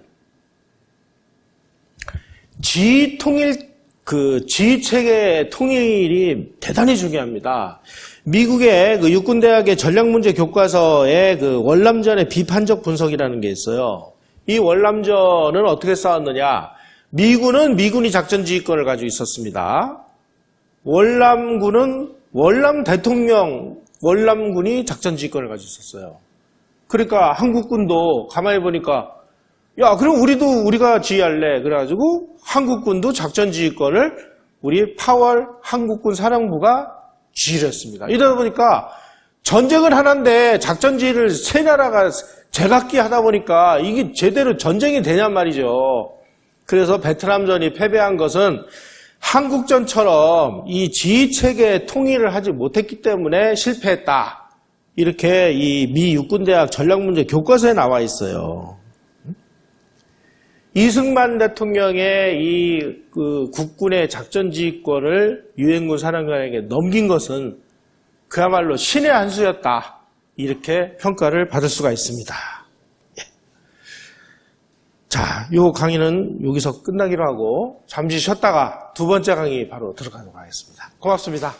S1: 지휘체계 통일이 대단히 중요합니다. 미국의 그 육군대학의 전략문제 교과서에 그 월남전의 비판적 분석이라는 게 있어요. 이 월남전은 어떻게 싸웠느냐? 미군은 미군이 작전지휘권을 가지고 있었습니다. 월남군은 월남 대통령, 월남군이 작전지휘권을 가지고 있었어요. 그러니까 한국군도 가만히 보니까 야, 그럼 우리가 지휘할래. 그래가지고 한국군도 작전지휘권을 우리 8월 한국군 사령부가 지휘를 했습니다. 이러다 보니까 전쟁은 하나인데 작전지휘를 세 나라가 제각기 하다 보니까 이게 제대로 전쟁이 되냔 말이죠. 그래서 베트남전이 패배한 것은 한국전처럼 이 지휘체계 통일을 하지 못했기 때문에 실패했다. 이렇게 이 미 육군대학 전략문제 교과서에 나와 있어요. 이승만 대통령의 이 국군의 작전지휘권을 유엔군 사령관에게 넘긴 것은 그야말로 신의 한 수였다. 이렇게 평가를 받을 수가 있습니다. 자, 요 강의는 여기서 끝나기로 하고 잠시 쉬었다가 두 번째 강의 바로 들어가도록 하겠습니다. 고맙습니다.